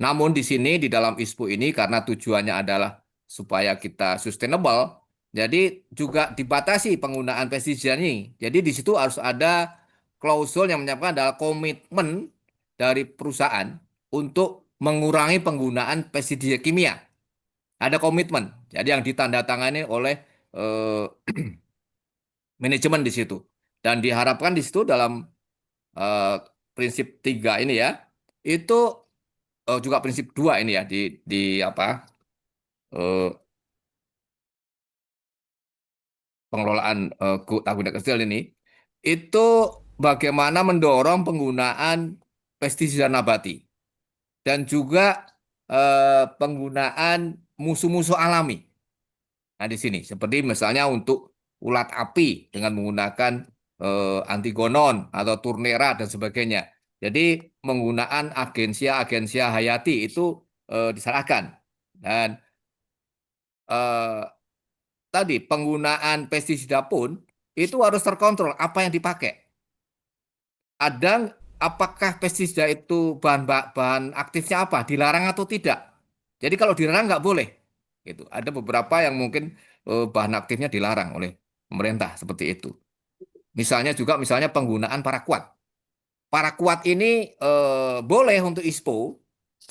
Namun di sini di dalam ISPO ini karena tujuannya adalah supaya kita sustainable, jadi juga dibatasi penggunaan pestisida ini. Jadi di situ harus ada klausul yang menyebutkan adalah komitmen dari perusahaan untuk mengurangi penggunaan pestisida kimia. Ada komitmen. Jadi yang ditandatangani oleh eh, manajemen di situ. Dan diharapkan di situ dalam eh, prinsip 3 ini ya, itu juga prinsip 2 ini ya di apa eh, pengelolaan tanggung kecil ini itu bagaimana mendorong penggunaan pestisida nabati dan juga penggunaan musuh-musuh alami. Nah, di sini seperti misalnya untuk ulat api dengan menggunakan antigonon atau turnera dan sebagainya. Jadi penggunaan agensia-agensia hayati itu disarankan. Dan eh, tadi penggunaan pestisida pun itu harus terkontrol apa yang dipakai. Ada apakah pestisida itu bahan aktifnya apa, dilarang atau tidak. Jadi kalau dilarang nggak boleh. Gitu. Ada beberapa yang mungkin bahan aktifnya dilarang oleh pemerintah seperti itu. Misalnya penggunaan paraquat. Paraquat ini boleh untuk ISPO,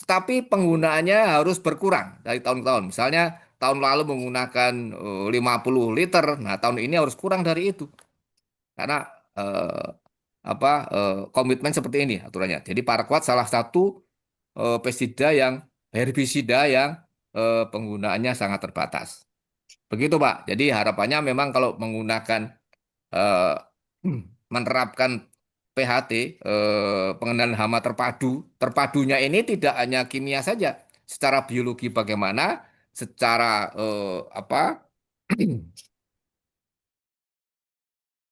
tetapi penggunaannya harus berkurang dari tahun ke tahun. Misalnya tahun lalu menggunakan 50 liter, nah tahun ini harus kurang dari itu. Karena eh, komitmen seperti ini aturannya. Jadi paraquat salah satu pestisida yang herbisida yang penggunaannya sangat terbatas. Begitu, Pak. Jadi harapannya memang kalau menggunakan eh, menerapkan PHT, pengendalian hama terpadu, terpadunya ini tidak hanya kimia saja, secara biologi bagaimana, secara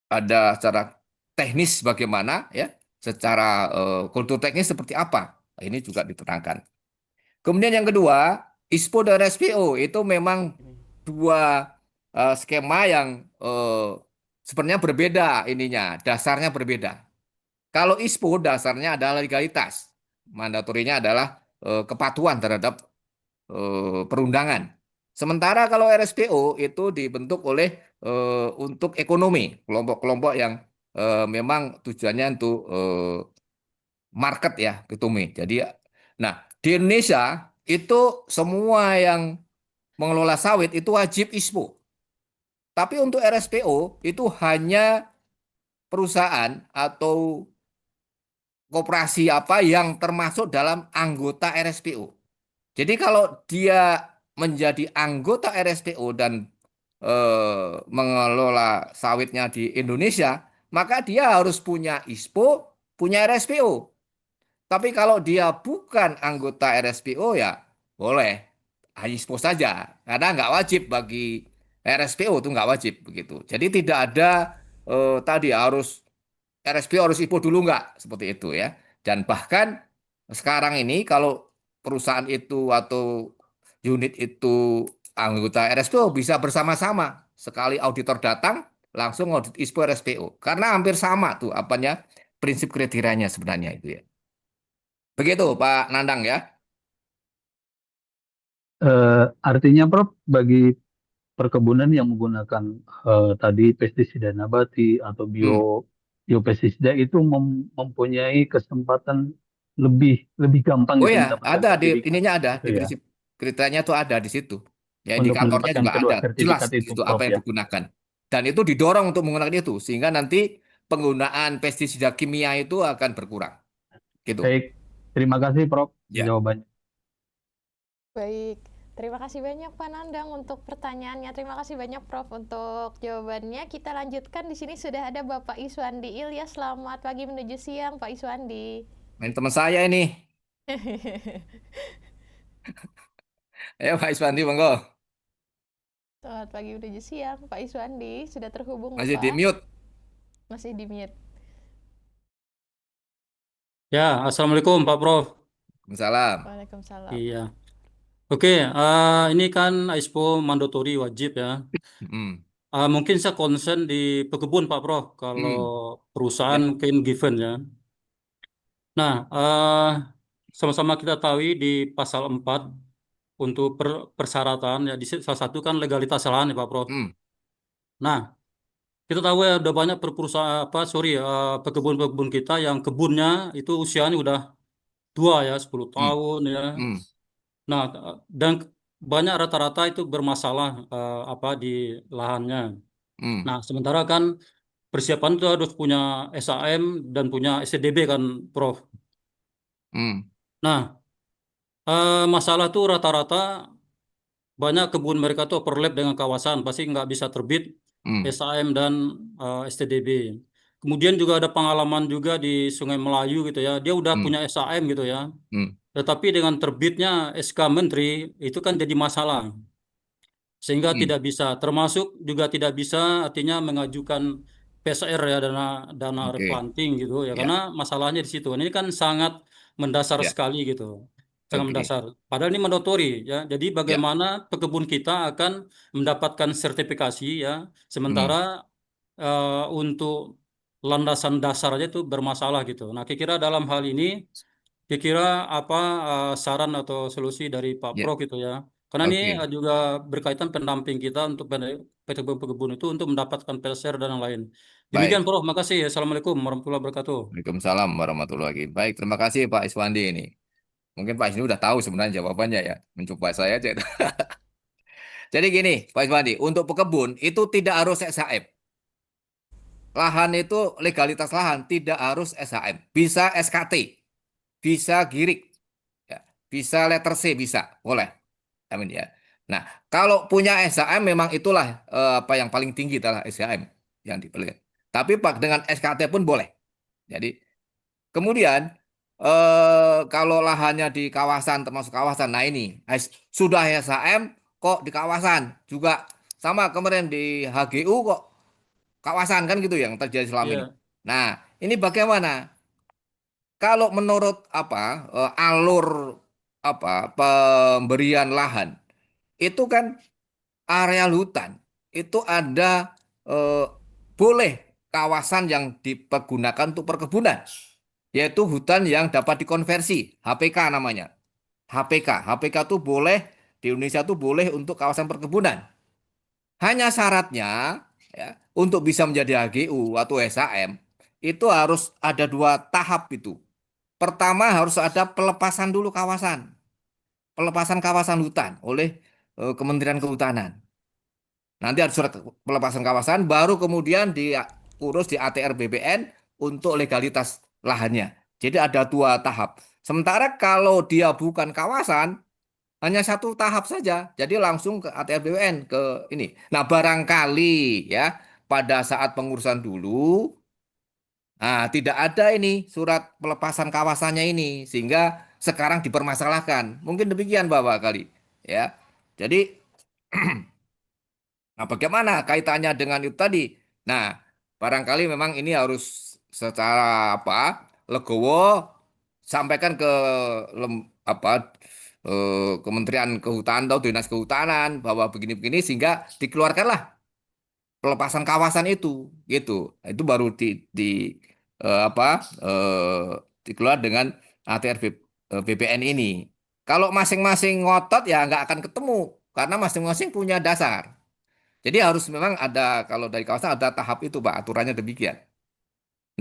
ada secara teknis bagaimana ya, secara kultur teknis seperti apa. Nah, ini juga diterangkan. Kemudian yang kedua, ISPO dan SPO itu memang dua skema yang sebenarnya berbeda ininya, dasarnya berbeda. Kalau ISPO dasarnya adalah legalitas, mandatorinya adalah kepatuhan terhadap perundangan. Sementara kalau RSPO itu dibentuk oleh untuk ekonomi, kelompok-kelompok yang memang tujuannya untuk market ya, ekonomi. Jadi, nah di Indonesia itu semua yang mengelola sawit itu wajib ISPO. Tapi untuk RSPO itu hanya perusahaan atau koperasi apa yang termasuk dalam anggota RSPO. Jadi kalau dia menjadi anggota RSPO dan mengelola sawitnya di Indonesia, maka dia harus punya ISPO, punya RSPO. Tapi kalau dia bukan anggota RSPO ya boleh ISPO saja, karena nggak wajib bagi RSPO itu nggak wajib begitu. Jadi tidak ada tadi harus RSPO harus IPO dulu nggak seperti itu ya. Dan bahkan sekarang ini kalau perusahaan itu atau unit itu anggota RSPO bisa bersama-sama. Sekali auditor datang langsung audit ISPO RSPO. Karena hampir sama tuh apanya prinsip kriterianya sebenarnya itu ya. Begitu Pak Nandang ya. Artinya, Prof, bagi perkebunan yang menggunakan tadi pestisida nabati atau Hmm, geopestisida itu mempunyai kesempatan lebih gampang Oh gitu ya, mendapatkan ada di sertifikat ininya ada gitu di ya prinsip kriterianya tuh ada di situ. Ya untuk indikatornya mendapatkan juga kedua ada, jelas sertifikat di itu situ apa Prof yang ya. digunakan. Dan itu didorong untuk menggunakan itu sehingga nanti penggunaan pestisida kimia itu akan berkurang. Gitu. Baik, terima kasih Prof Ya. jawabannya. Baik, terima kasih banyak Pak Nandang untuk pertanyaannya. Terima kasih banyak Prof untuk jawabannya. Kita lanjutkan, di sini sudah ada Bapak Iswandi Ilyas. Selamat pagi menuju siang Pak Iswandi. Ini teman saya ini. Ayo Pak Iswandi, monggo. Selamat pagi menuju siang Pak Iswandi. Sudah terhubung Masih di Bapak? mute. Masih di mute. Ya, Assalamualaikum Pak Prof. Salam. Waalaikumsalam. Iya. Oke, ini kan ISPO mandatori wajib ya. Hmm. Mungkin saya concern di pekebun Pak Prof. Kalau Hmm. perusahaan Ya. mungkin given ya. Nah, sama-sama kita tahu di pasal 4 untuk persyaratan ya di salah satu kan legalitas lahan ya Pak Prof. Hmm. Nah, kita tahu ya udah banyak perusahaan pekebun-pekebun kita yang kebunnya itu usianya udah tua ya 10 Hmm. tahun ya. Hmm. Nah, dan banyak rata-rata itu bermasalah di lahannya. Hmm. Nah, sementara kan persiapan itu harus punya SAM dan punya STDB kan, Prof. Hmm. Nah, masalah tuh rata-rata banyak kebun mereka tuh overlap dengan kawasan, pasti nggak bisa terbit Hmm. SAM dan STDB. Kemudian juga ada pengalaman juga di Sungai Melayu gitu ya, dia udah Hmm. punya SAM gitu ya. Hmm. Tetapi dengan terbitnya SK Menteri itu kan jadi masalah. Sehingga Hmm. tidak bisa, termasuk juga tidak bisa artinya mengajukan PSR ya dana Oke. replanting gitu ya Ya. karena masalahnya di situ. Ini kan sangat mendasar Ya. sekali gitu. Sangat Oke. mendasar. Padahal ini mandatori ya. Jadi Ya. bagaimana pekebun kita akan mendapatkan sertifikasi ya sementara Hmm. untuk landasan dasarnya itu bermasalah gitu. Nah, kira-kira dalam hal ini kira-kira apa saran atau solusi dari Pak Ya. Pro gitu ya? Karena ini Oke. juga berkaitan pendamping kita untuk PT Pekebun itu untuk mendapatkan PLSR dan yang lain. Demikian Baik. Prof, makasih. Assalamualaikum warahmatullahi wabarakatuh. Waalaikumsalam warahmatullahi wabarakatuh. Baik, terima kasih Pak Iswandi ini. Mungkin Pak Iswandi udah tahu sebenarnya jawabannya ya. Mencoba saya aja. Jadi gini, Pak Iswandi, untuk pekebun itu tidak harus SHM. Lahan itu legalitas lahan tidak harus SHM. Bisa SKT, bisa girik, ya. Bisa letter C, bisa, boleh. Amin ya. Nah, kalau punya SHM memang itulah apa yang paling tinggi adalah SHM yang dipilih. Tapi Pak dengan SKT pun boleh. Jadi kemudian kalau lahannya di kawasan termasuk kawasan, nah ini sudah SHM kok di kawasan juga sama kemarin di HGU kok kawasan kan gitu yang terjadi selama ini. Iya, Nah, ini bagaimana? Kalau menurut alur pemberian lahan itu kan areal hutan itu ada eh, boleh kawasan yang dipergunakan untuk perkebunan, yaitu hutan yang dapat dikonversi, HPK namanya. HPK itu boleh di Indonesia tuh boleh untuk kawasan perkebunan. Hanya syaratnya ya, untuk bisa menjadi HGU atau SHM itu harus ada dua tahap itu. Pertama harus ada pelepasan dulu kawasan, pelepasan kawasan hutan oleh Kementerian Kehutanan. Nanti ada surat pelepasan kawasan, baru kemudian diurus di ATR BPN untuk legalitas lahannya. Jadi ada dua tahap. Sementara kalau dia bukan kawasan, hanya satu tahap saja. Jadi langsung ke ATR BPN ke ini. Nah, barangkali ya pada saat pengurusan dulu, nah, tidak ada ini surat pelepasan kawasannya ini sehingga sekarang dipermasalahkan. Mungkin demikian Bapak kali, ya. Jadi nah, bagaimana kaitannya dengan itu tadi? Nah, barangkali memang ini harus secara legowo sampaikan ke apa Kementerian Kehutanan atau Dinas Kehutanan bahwa begini-begini sehingga dikeluarkanlah pelepasan kawasan itu, gitu. Itu baru di eh, apa dikeluar dengan ATR BPN ini. Kalau masing-masing ngotot ya nggak akan ketemu karena masing-masing punya dasar. Jadi harus memang ada kalau dari kawasan ada tahap itu Pak, aturannya demikian.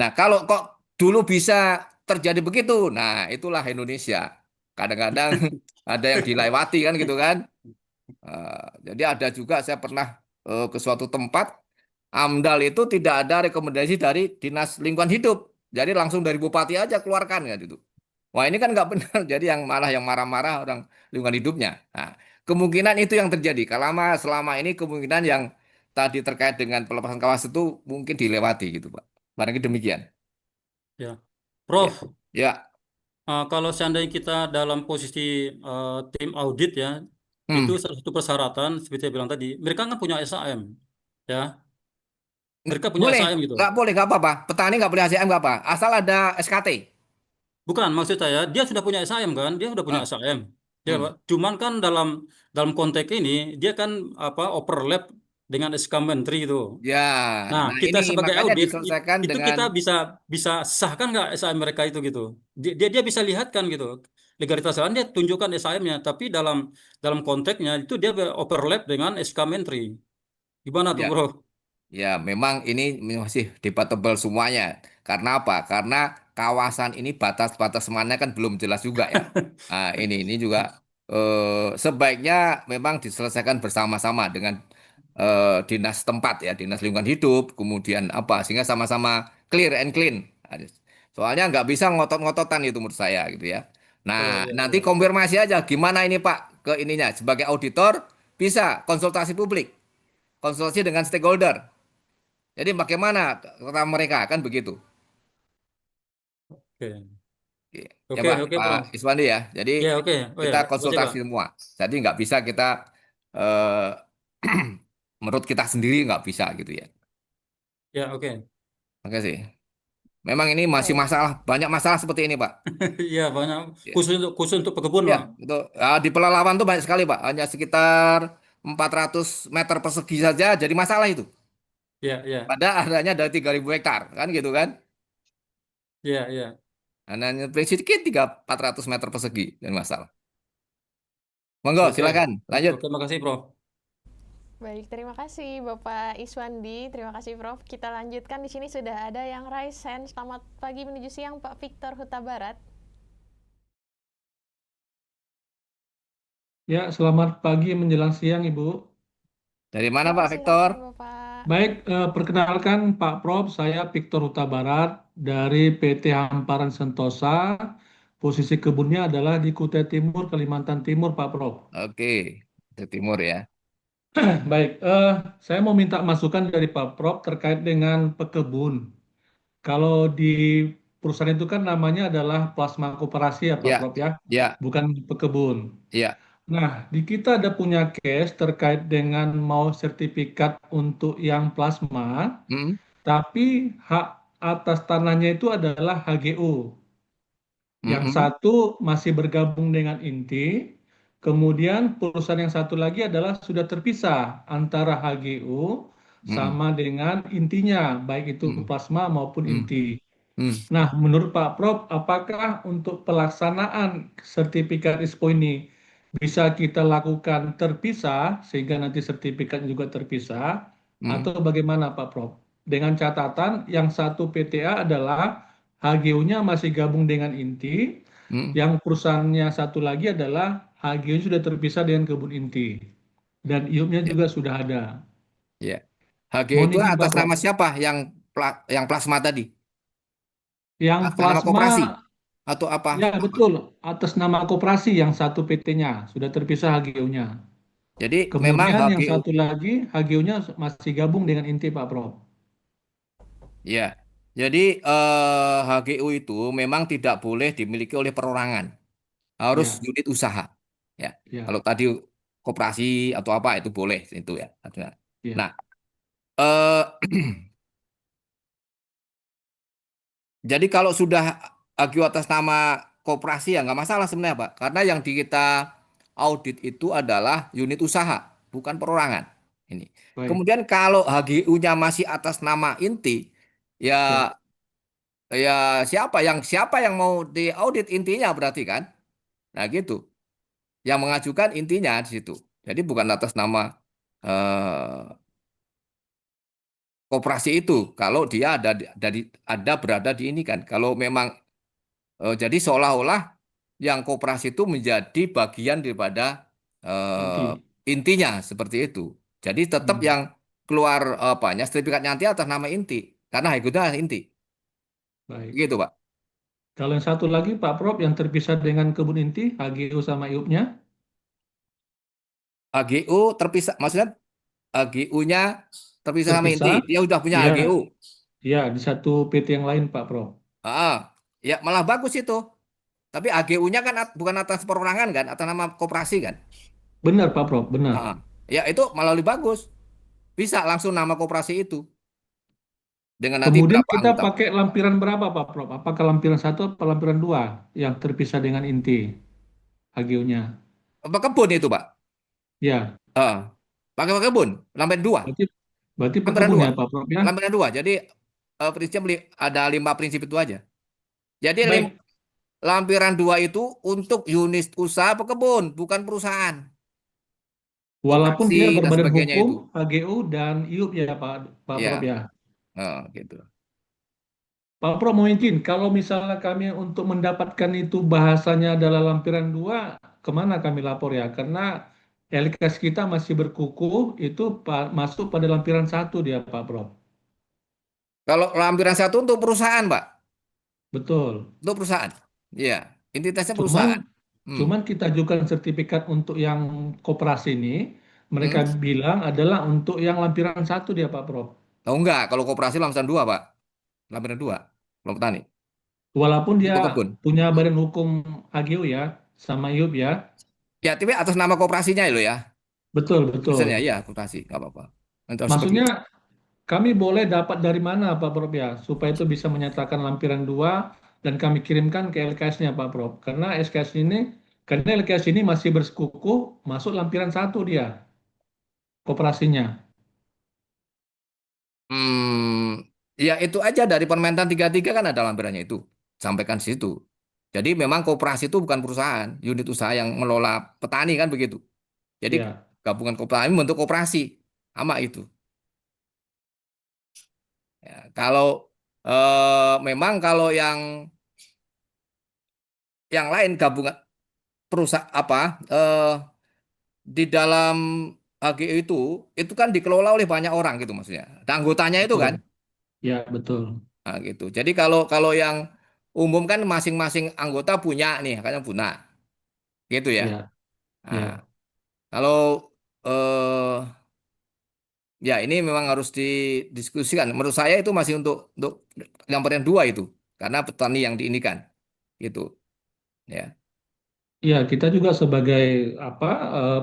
Nah, kalau kok dulu bisa terjadi begitu, nah itulah Indonesia. Kadang-kadang ada yang dilewati kan gitu kan. Jadi ada juga saya pernah ke suatu tempat, AMDAL itu tidak ada rekomendasi dari Dinas Lingkungan Hidup. Jadi langsung dari bupati aja keluarkan kan gitu. Wah ini kan nggak benar. Jadi yang malah yang marah-marah orang lingkungan hidupnya. Nah, kemungkinan itu yang terjadi. Kalau selama ini kemungkinan yang tadi terkait dengan pelepasan kawasan itu mungkin dilewati gitu Pak. Barangkali demikian. Ya, Ya, Prof. ya. Kalau seandainya kita dalam posisi tim audit ya, itu Hmm. salah satu persyaratan seperti saya bilang tadi, mereka kan punya SAM, ya, mereka punya Boleh, SAM gitu. boleh, nggak apa-apa. Petani nggak boleh ACM nggak apa. Asal ada SKT. Bukan, maksud saya dia sudah punya SAM kan, dia sudah punya Ah, SAM, ya, hmm. Pak. Cuman kan dalam dalam konteks ini dia kan overlap dengan SK Menteri itu. Ya, Nah, nah kita ini sebagai makanya audit diselesaikan itu dengan kita bisa bisa sahkan nggak SAM mereka itu gitu. Dia bisa lihat kan gitu. Legalitas lahan dia tunjukkan SAM-nya, tapi dalam dalam konteksnya itu dia overlap dengan SK Menteri. Gimana tuh, ya. Bro? Ya, memang ini masih debatable semuanya. Karena apa? Karena kawasan ini batas-batas semuanya kan belum jelas juga ya. Nah, ini juga sebaiknya memang diselesaikan bersama-sama dengan dinas tempat ya, dinas lingkungan hidup, kemudian apa sehingga sama-sama clear and clean. Nah, soalnya nggak bisa ngotot-ngototan itu menurut saya gitu ya. Nah, Iya, iya, nanti iya. konfirmasi aja gimana ini Pak ke ininya sebagai auditor bisa konsultasi publik, konsultasi dengan stakeholder. Jadi bagaimana kata mereka kan begitu. Oke. Oke. Ya Oke, Pak, oke, Pak Bro. Iswandi ya. Jadi Ya, oke. Oh ya, kita makasih, Pak. konsultasi semua. Jadi nggak bisa kita eh, menurut kita sendiri nggak bisa gitu ya. Ya, oke. Oke sih. Memang ini masih Baik. masalah, banyak masalah seperti ini Pak. Iya, banyak Ya, khusus untuk pekebun, ya Pak. itu di Pelalawan tuh banyak sekali Pak. Hanya sekitar 400 meter persegi saja jadi masalah itu. Iya, iya. Padahal adanya dari 3.000 hektar kan gitu kan. Iya, iya. Hanya sedikit 400 meter persegi dan masalah. Monggo Oke. silakan lanjut. Oke, makasih, Bro. Baik, terima kasih Bapak Iswandi, terima kasih Prof. Kita lanjutkan di sini sudah ada yang raise hand. Selamat pagi menuju siang Pak Victor Huta Barat. Ya, selamat pagi menjelang siang, Ibu. Dari mana Ya, Pak Victor? silakan Bapak. Baik, perkenalkan Pak Prof, saya Victor Huta Barat dari PT Hamparan Sentosa. Posisi kebunnya adalah di Kutai Timur, Kalimantan Timur, Pak Prof. Oke, dari timur ya. Baik, saya mau minta masukan dari Pak Prof terkait dengan pekebun. Kalau di perusahaan itu kan namanya adalah plasma koperasi ya, Pak Ya, Prof ya, ya, bukan pekebun. ya. Nah, di kita ada punya case terkait dengan mau sertifikat untuk yang plasma, Mm, tapi hak atas tanahnya itu adalah HGU. Yang mm, satu masih bergabung dengan Inti, kemudian perusahaan yang satu lagi adalah sudah terpisah antara HGU mm, sama dengan intinya, baik itu mm, plasma maupun mm, inti. mm. Nah, menurut Pak Prof, apakah untuk pelaksanaan sertifikat ISPO ini bisa kita lakukan terpisah sehingga nanti sertifikatnya juga terpisah Mm, atau bagaimana Pak Prof? Dengan catatan yang satu PTA adalah HGU-nya masih gabung dengan inti, mm. yang perusahaannya satu lagi adalah HGU sudah terpisah dengan kebun inti dan IUP-nya Ya, juga sudah ada. ya. HG Mohon itu izin Pak atas Prof. nama siapa yang plasma tadi? Yang Atas nama plasma. koperasi atau apa? Ya, betul. Atas nama koperasi yang satu PT-nya sudah terpisah HGU-nya. Jadi memang Kemudian yang HGU, satu lagi HGU-nya masih gabung dengan Inti, Pak Prof. ya. Jadi HGU itu memang tidak boleh dimiliki oleh perorangan, harus Ya, unit usaha. Ya, ya, kalau tadi koperasi atau apa itu boleh itu ya. ya. Nah, eh, jadi kalau sudah agio atas nama koperasi ya nggak masalah sebenarnya Pak. Karena yang di kita audit itu adalah unit usaha, bukan perorangan. Ini. Baik. Kemudian kalau HGU-nya masih atas nama inti, ya Ya, ya siapa yang mau diaudit intinya berarti kan? Nah gitu. Yang mengajukan intinya di situ. Jadi bukan atas nama eh, koperasi itu kalau dia berada di ini kan. Kalau memang jadi seolah-olah yang koperasi itu menjadi bagian daripada Inti. intinya seperti itu. Jadi tetap Hmm, yang keluar apanya sertifikatnya nanti atas nama inti karena HGU inti. baik. Begitu, Pak. Kalau yang satu lagi Pak Prof yang terpisah dengan kebun inti, HGU sama IUP-nya HGU terpisah, maksudnya HGU-nya terpisah sama inti. terpisah, Dia udah punya ya, HGU. ya di satu PT yang lain Pak Prof. Ya malah bagus itu. Tapi HGU-nya kan bukan atas perorangan kan, atas nama koperasi kan. Benar Pak Prof, benar. Ya itu malah lebih bagus. Bisa langsung nama koperasi itu dengan nanti Kemudian berapa kita anggota. pakai lampiran berapa Pak Prof? Apakah lampiran satu atau lampiran dua yang terpisah dengan inti HGU-nya? Apa kebun itu, Pak? Ya, Ah, pakai kebun, lampiran dua, berarti berarti lampiran pekebun dua, ya Pak Prof ya. lampiran dua. Jadi prinsipnya ada 5 prinsip itu aja. Jadi Baik, lampiran dua itu untuk unit usaha pekebun, bukan perusahaan, walaupun koperasi dia dan berbadan sebagainya hukum itu. HGU dan IUP ya Pak Prof Ya, ya. gitu. Pak Prof mungkin kalau misalnya kami untuk mendapatkan itu bahasanya adalah lampiran dua, kemana kami lapor ya? Karena LKS kita masih berkukuh itu masuk pada lampiran satu dia Pak Prof. Kalau lampiran satu untuk perusahaan, Pak, Betul. untuk perusahaan. Iya, entitasnya Cuman perusahaan. Hmm. cuman kita ajukan sertifikat untuk yang koperasi ini, mereka Hmm. bilang adalah untuk yang lampiran satu dia Pak Prof. Oh enggak, kalau koperasi lampiran dua, Pak. Lampiran dua, kalau petani. Walaupun Itu dia pekebun. punya badan hukum HGU ya, sama IUP ya. Ya, tapi atas nama koperasinya lo ya. Betul, betul. Tulisannya ya, koperasi, nggak apa-apa. Nanti harus seperti Maksudnya itu. kami boleh dapat dari mana Pak Prof ya, supaya itu bisa menyatakan lampiran dua dan kami kirimkan ke LKS-nya Pak Prof. Karena LKS ini masih bersekukuh masuk lampiran satu dia, koperasinya. Ya itu aja dari Permentan 33 kan ada lampirannya itu. Sampaikan di situ. Jadi memang koperasi itu bukan perusahaan, unit usaha yang mengelola petani kan begitu. Jadi Ya, gabungan koperasi membentuk koperasi. Sama itu. Ya, kalau memang kalau yang lain gabungan perusahaan apa di dalam HGU itu kan dikelola oleh banyak orang gitu maksudnya. Ada anggotanya itu kan. betul. Ya, betul. Nah, gitu. Jadi kalau kalau yang umum kan masing-masing anggota punya nih, katanya punya, gitu ya. Ya, Nah, ya. kalau eh ya ini memang harus didiskusikan. Menurut saya itu masih untuk yang dua itu, karena petani yang diinikan, gitu. Ya. Ya, kita juga sebagai apa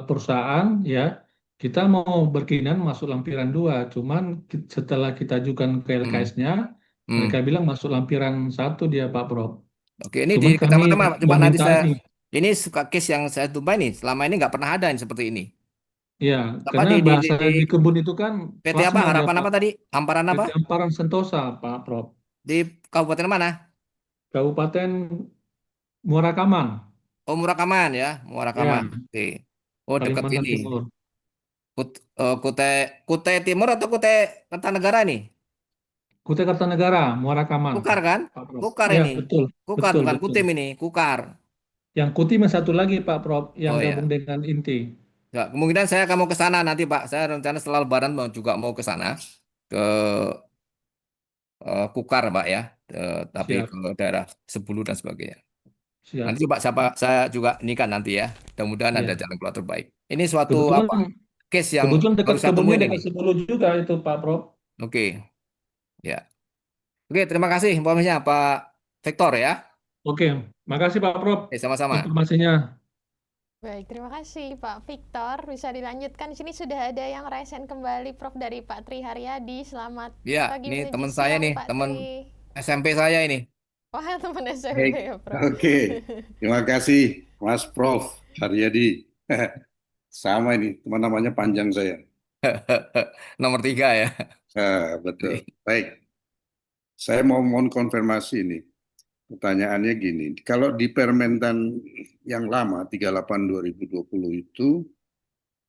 perusahaan ya, kita mau berkeinginan masuk lampiran dua. Cuman setelah kita ajukan ke Hmm. LKS-nya, mereka Hmm. bilang masuk lampiran satu dia Pak Prof. Oke, ini di Cuman kami kecamatan mana? Coba nanti meminta saya ini, ini suka case yang saya tumpah ini selama ini nggak pernah ada yang seperti ini. ya, Apa karena bahasa di di kebun itu kan PT apa? plasma dia Harapan Pak. apa tadi? Hamparan apa? PT Amparan Sentosa Pak Prof. Di kabupaten mana? Kabupaten Muara Kaman, Oh, Murakaman ya, Murakaman. ya, Oke. Oh, dekat Kalimantan ini. Timur. Kute Kute Timur atau Kute Kertanegara nih? Kutai Kartanegara, Muara Kaman, Kukar kan? Pak Prof. Kukar Ya, ini. betul, Kukar betul, bukan betul. Kutim ini, Kukar. Yang Kuti yang satu lagi Pak Prof, yang Oh gabung ya. dengan Inti. Ya, kemungkinan saya akan mau ke sana nanti, Pak. Saya rencana setelah Lebaran juga mau ke sana ke Kukar, Pak ya. Tapi Siap, ke daerah Sebulu dan sebagainya. Nanti siap. coba saya juga ini kan nanti ya. Mudah-mudahan ada Ya. jalan keluar terbaik. Ini suatu Kebetulan apa? Case yang kebetulan baru dekat saya kebunnya temuin ini. dekat 10 juga itu Pak Prof. Oke, ya. Oke, terima kasih informasinya Pak Victor ya. Oke, makasih Pak Prof Sama-sama. informasinya. Baik, terima kasih Pak Victor. Bisa dilanjutkan. Di sini sudah ada yang resen kembali Prof dari Pak Tri Haryadi. Selamat Ya, pagi ini menuju teman saya siang nih, Pak teman Tri. SMP saya ini. Wah, teman SMP Baik, ya Prof. oke. Terima kasih Mas Prof. Haryadi. Sama ini, teman namanya panjang saya. Nomor 3 ya. Betul. Baik, saya mohon konfirmasi ini. Pertanyaannya gini, kalau di Permentan yang lama 38/2020 itu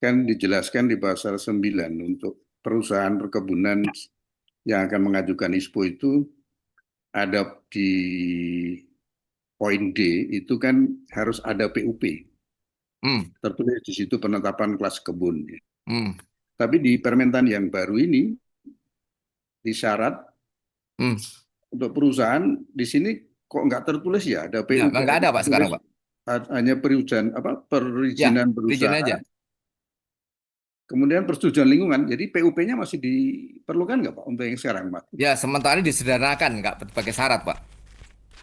kan dijelaskan di pasal 9 untuk perusahaan perkebunan yang akan mengajukan ISPO itu ada di poin D itu kan harus ada PUP. Tertulis di situ penetapan kelas kebun. Tapi di permentan yang baru ini di syarat untuk perusahaan di sini kok nggak tertulis ya ada Ya, PUP. nggak ada Pak sekarang Pak. Hanya perizinan perizinan Ya, perizinan berusaha. aja. Kemudian persetujuan lingkungan. Jadi PUP-nya masih diperlukan nggak Pak untuk yang sekarang Pak? Ya, sementara ini disederhanakan, nggak pakai syarat Pak.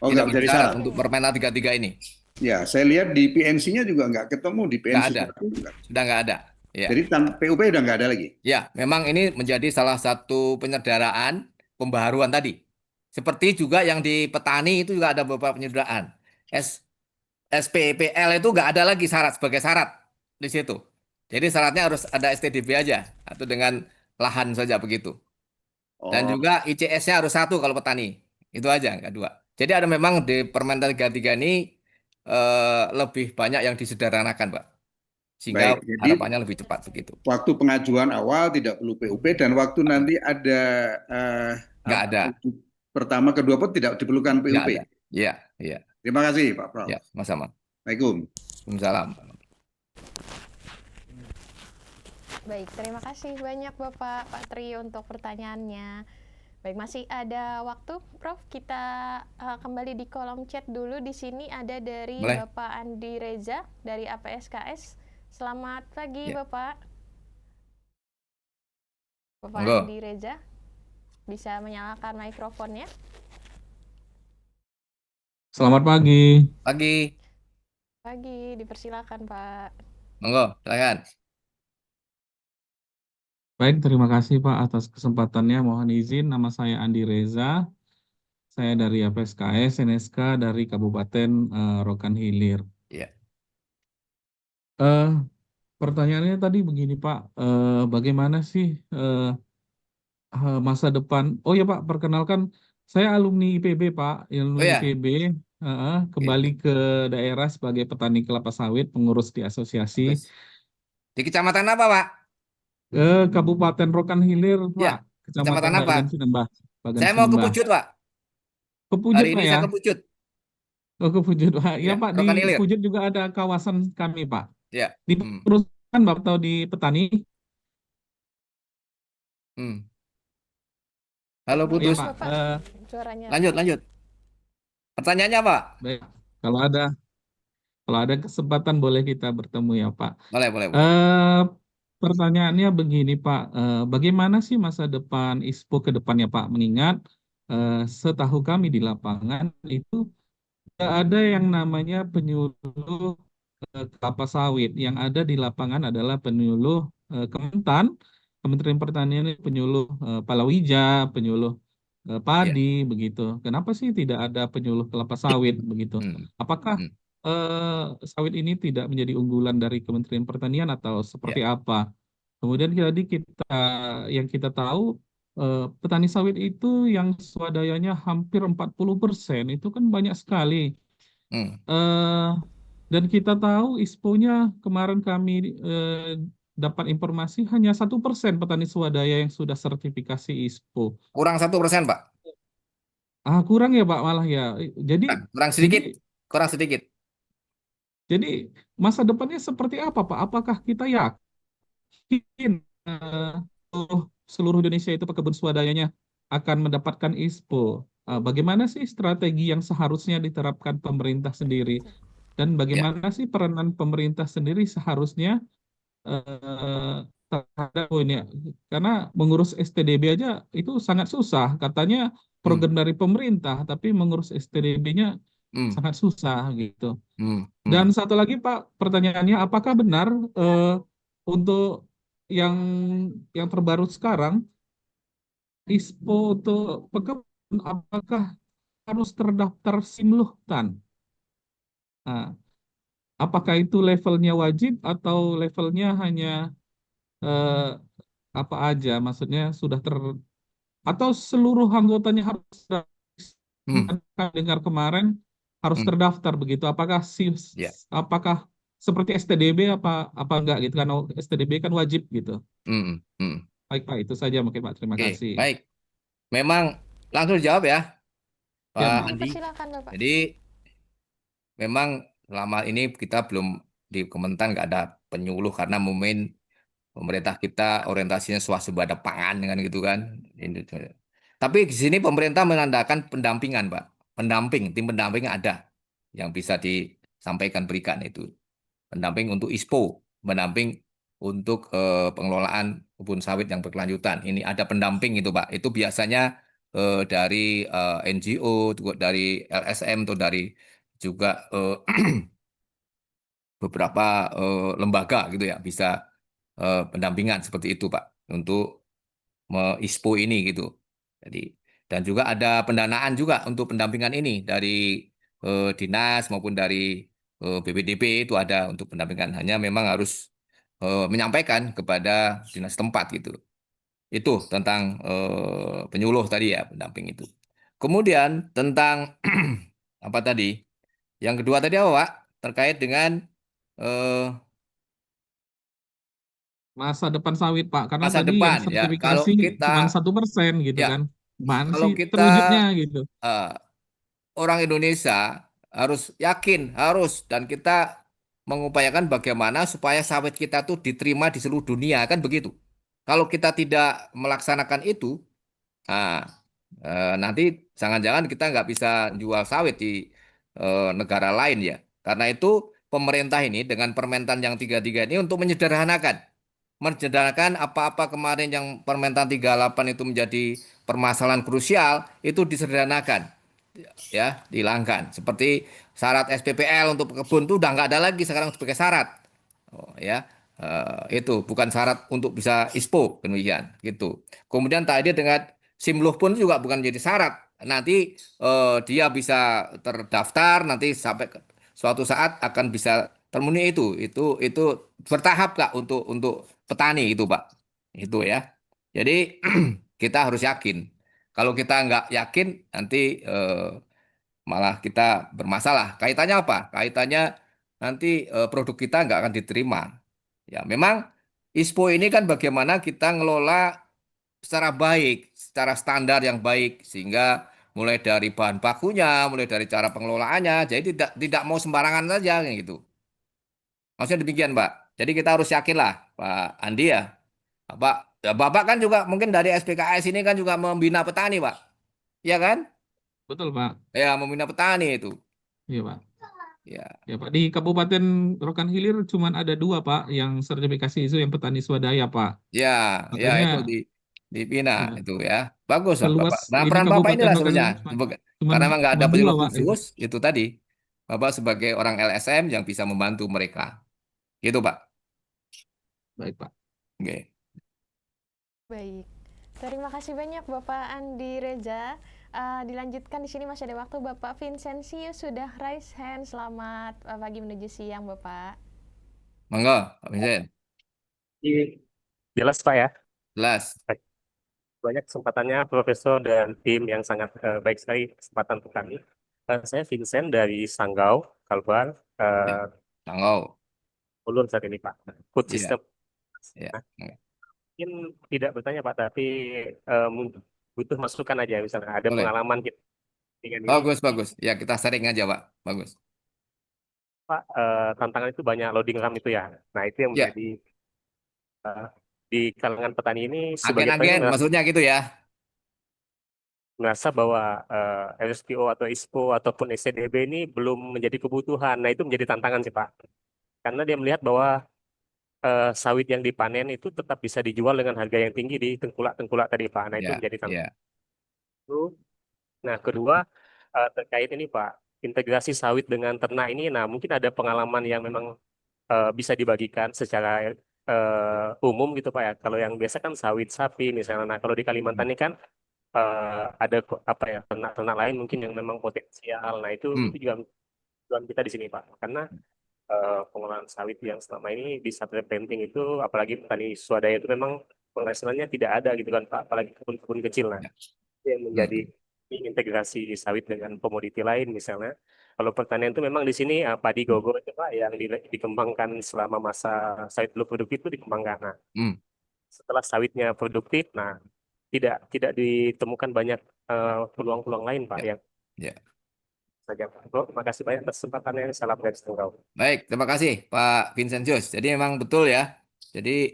Oh, Tidak nggak menjadi menjadi syarat syarat. untuk Permena 33 ini. Ya, saya lihat di PNC-nya juga nggak ketemu di Nggak PNC ada. 1 nggak. Sudah nggak ada. Ya. Jadi PUP udah nggak ada lagi. Ya, memang ini menjadi salah satu penyederhanaan pembaharuan tadi. Seperti juga yang di petani itu juga ada beberapa penyederhanaan. SPPL itu nggak ada lagi syarat sebagai syarat di situ. Jadi syaratnya harus ada STDB aja atau dengan lahan saja begitu. Dan Oh, juga ICS-nya harus 1 kalau petani. Itu aja, nggak 2. Jadi ada memang di Permentan 33 ini lebih banyak yang disederhanakan, Pak. Sehingga baik. Jadi harapannya lebih cepat begitu. waktu pengajuan awal tidak perlu PUP dan waktu nanti ada Nggak ada. pertama kedua pun tidak diperlukan Nggak PUP. ada. Iya, iya. Terima kasih Pak Prof. Ya, sama-sama. Assalamualaikum. Waalaikumsalam. Baik, terima kasih banyak Bapak Pak Tri untuk pertanyaannya. Baik, masih ada waktu, Prof. Kita kembali di kolom chat dulu. Di sini ada dari Boleh. Bapak Andi Reza dari APSKS. Selamat pagi, Ya. Bapak. Bapak Monggo. Andi Reza, bisa menyalakan mikrofonnya. Selamat pagi. Pagi. Pagi, dipersilakan Pak. Monggo, silakan. Baik, terima kasih Pak atas kesempatannya. Mohon izin, nama saya Andi Reza. Saya dari APSKS NSK dari Kabupaten Rokan Hilir. Iya. Pertanyaannya tadi begini Pak, bagaimana sih masa depan? Oh ya Pak, perkenalkan saya alumni IPB Pak, Oh ya. IPB. Kembali ke daerah sebagai petani kelapa sawit, pengurus di asosiasi. Bagus. Di kecamatan apa, Pak? Kabupaten Rokan Hilir Ya. Pak, Kecamatan apa? Bagan Sinembah. Saya mau ke Pucut, Pak. Ke Pucut Hari Pak ini ya? saya ke Pucut. Oh, ke Pucut Pak. Ya Ya, Pak, Rokan di Hilir. Pucut juga ada kawasan kami Pak. Ya. Di perusahaan Pak atau di petani? Halo, Ya putus. Pak. Bapak, suaranya. Lanjut. Pertanyaannya apa? Baik. Kalau ada kesempatan boleh kita bertemu ya Pak. Boleh. Pertanyaannya begini Pak, bagaimana sih masa depan ISPO ke depannya Pak? Mengingat setahu kami di lapangan itu tidak ada yang namanya penyuluh kelapa sawit. Yang ada di lapangan adalah penyuluh Kementerian Pertanian, penyuluh palawija, penyuluh padi, begitu. Kenapa sih tidak ada penyuluh kelapa sawit begitu? Apakah sawit ini tidak menjadi unggulan dari Kementerian Pertanian atau seperti apa? Kemudian tadi yang kita tahu petani sawit itu yang swadayanya hampir 40%, itu kan banyak sekali. Dan kita tahu ISPO-nya kemarin kami dapat informasi hanya 1% petani swadaya yang sudah sertifikasi ISPO. Kurang 1%, Pak. Kurang ya Pak malah ya. Jadi kurang sedikit. Jadi masa depannya seperti apa Pak? Apakah kita yakin seluruh Indonesia itu pekebun swadayanya akan mendapatkan ISPO? Bagaimana sih strategi yang seharusnya diterapkan pemerintah sendiri? Dan bagaimana sih peranan pemerintah sendiri seharusnya terhadap ini? Karena mengurus STDB aja itu sangat susah. Katanya program dari pemerintah, tapi mengurus STDB-nya sangat susah gitu. Dan satu lagi Pak, pertanyaannya, apakah benar untuk yang terbaru sekarang ISPO untuk pekebun apakah harus terdaftar Simluhtan? Apakah itu levelnya wajib atau levelnya hanya apa aja? Maksudnya sudah atau seluruh anggotanya harus dengar kemarin harus terdaftar begitu? Apakah apakah seperti STDB apa enggak gitu? Karena STDB kan wajib gitu. Baik Pak, itu saja mungkin Pak. Terima kasih. Baik. memang langsung jawab ya, Ya, Pak Pak. Andi. Persilakan Bapak. Jadi memang lama ini kita belum di Kementan nggak ada penyuluh karena mungkin pemerintah kita orientasinya swasembada pangan dengan gitu kan. Tapi di sini pemerintah menandakan pendampingan, Pak. Pendamping, tim pendamping ada yang bisa disampaikan berikan itu. Pendamping untuk ISPO, pendamping untuk pengelolaan kebun sawit yang berkelanjutan. Ini ada pendamping itu, Pak. Itu biasanya dari NGO, dari LSM atau dari juga beberapa lembaga gitu ya bisa pendampingan seperti itu Pak untuk ISPO ini gitu. Jadi dan juga ada pendanaan juga untuk pendampingan ini dari dinas maupun dari BPDB itu ada untuk pendampingan. Hanya memang harus menyampaikan kepada dinas tempat gitu. Itu tentang penyuluh tadi ya pendamping itu. Kemudian tentang apa tadi? Yang kedua tadi apa Pak? Terkait dengan eh, Masa depan sawit, Pak. Karena masa tadi yang depan ya. Kalau sertifikasi kita cuma 1% gitu ya, kan. Mana kalau sih kita terwujudnya gitu. eh, orang Indonesia harus yakin harus dan kita mengupayakan bagaimana supaya sawit kita tuh diterima di seluruh dunia kan begitu. Kalau kita tidak melaksanakan itu, nah, nanti jangan-jangan kita nggak bisa jual sawit di negara lain ya. Karena itu pemerintah ini dengan Permentan yang 33 ini untuk menyederhanakan apa-apa kemarin yang Permentan 38 itu menjadi permasalahan krusial itu disederhanakan ya dihilangkan seperti syarat SPPL untuk kebun itu udah nggak ada lagi sekarang sebagai syarat. Oh, ya. Itu bukan syarat untuk bisa ISPO demikian gitu. Kemudian tadi dengan Simluh pun juga bukan jadi syarat. Nanti dia bisa terdaftar nanti sampai suatu saat akan bisa termenuhi itu. Itu bertahap Kak untuk petani itu Pak. Itu ya. Jadi kita harus yakin. Kalau kita nggak yakin nanti malah kita bermasalah. Kaitannya apa? Kaitannya nanti produk kita nggak akan diterima. Ya, memang ISPO ini kan bagaimana kita ngelola secara baik, secara standar yang baik, sehingga mulai dari bahan bakunya, mulai dari cara pengelolaannya, jadi tidak mau sembarangan saja kayak gitu. Maksudnya demikian, Pak. Jadi kita harus yakin lah, Pak Andi ya. Bapak, ya Bapak kan juga mungkin dari SPKS ini kan juga membina petani, Pak. Iya kan? Betul, Pak. Ya, membina petani itu. Iya, Pak. Ya. Ya, Pak. Di Kabupaten Rokan Hilir cuma ada 2, Pak, yang sertifikasi itu yang petani swadaya, Pak. Ya, ya Makanya itu dibina ya, itu ya. Bagus lah seluas Bapak. Nah, ini peran Bapak Kabupaten inilah Rokan sebenarnya. Hilir cuma Karena memang nggak cuma ada 2, penyuluh Pak, itu. khusus, itu tadi. Bapak sebagai orang LSM yang bisa membantu mereka. Gitu, Pak. Baik, Pak. Oke. Baik. Terima kasih banyak Bapak Andi Reza. Dilanjutkan di sini masih ada waktu. Bapak Vincencio sudah raise hand. Selamat pagi menuju siang Bapak. Monggo, Pak Vincent. Jelas Pak ya. Jelas. Baik. Banyak kesempatannya Profesor dan tim yang sangat baik sekali kesempatan untuk kami. Saya Vincent dari Sanggau, Kalbar, Sanggau. Ulun saat ini Pak. Food Iya. System. Iya. Nah, mungkin tidak bertanya Pak, tapi butuh masukan aja misalnya ada Boleh. pengalaman kita dengan ini. Bagus. Ya, kita sharing aja, Pak. Bagus. Pak, tantangan itu banyak loading RAM itu ya. Nah, itu yang Ya. menjadi di kalangan petani ini sebagai Agen-agen petani maksudnya gitu ya. merasa bahwa LSPO atau ISPO ataupun SCDB ini belum menjadi kebutuhan. Nah, itu menjadi tantangan sih, Pak. Karena dia melihat bahwa sawit yang dipanen itu tetap bisa dijual dengan harga yang tinggi di tengkulak-tengkulak tadi, Pak. Nah, itu Ya, menjadi tantangan. ya. Nah, kedua, terkait ini, Pak, integrasi sawit dengan ternak ini, nah mungkin ada pengalaman yang memang bisa dibagikan secara umum gitu, Pak ya. Kalau yang biasa kan sawit sapi misalnya. Nah, kalau di Kalimantan ini kan ada apa ya ternak-ternak lain mungkin yang memang potensial. Nah itu juga tujuan kita di sini Pak, karena pengolahan sawit yang selama ini di Satria Penting itu, apalagi petani swadaya itu memang penghasilannya tidak ada gitu kan Pak, apalagi kebun-kebun kecil. Nah itu yang menjadi integrasi sawit dengan komoditi lain misalnya. Kalau pertanian itu memang di sini padi gogo itu Pak yang dikembangkan selama masa sawit belum produktif itu dikembangkan. Nah, setelah sawitnya produktif, nah tidak ditemukan banyak peluang-peluang lain Pak Ya. yang Ya. saja Pak. Bro, terima kasih banyak atas kesempatannya. Salam dari Tunggal. Baik, terima kasih Pak Vincentius. Jadi memang betul ya. Jadi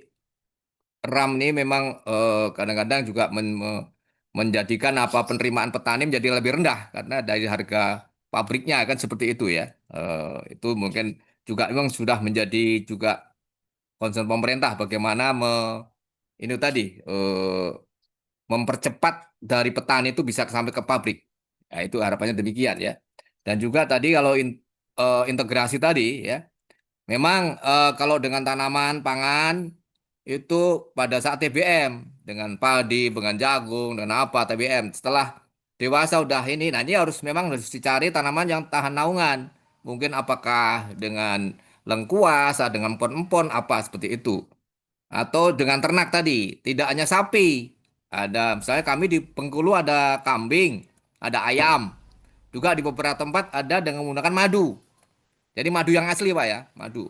RAM ini memang kadang-kadang juga menjadikan penerimaan petani menjadi lebih rendah karena dari harga pabriknya kan seperti itu ya. Itu mungkin juga memang sudah menjadi juga concern pemerintah bagaimana ini tadi mempercepat dari petani itu bisa sampai ke pabrik. Ya, itu harapannya demikian ya. Dan juga tadi kalau integrasi tadi ya. Memang kalau dengan tanaman pangan itu pada saat TBM dengan padi, dengan jagung, dengan TBM. Setelah dewasa udah ini, nah ini memang harus dicari tanaman yang tahan naungan. Mungkin apakah dengan lengkuas, dengan empon-empon apa seperti itu. Atau dengan ternak tadi, tidak hanya sapi. Ada misalnya kami di Bengkulu ada kambing, ada ayam. Juga di beberapa tempat ada dengan menggunakan madu. Jadi madu yang asli Pak ya, madu.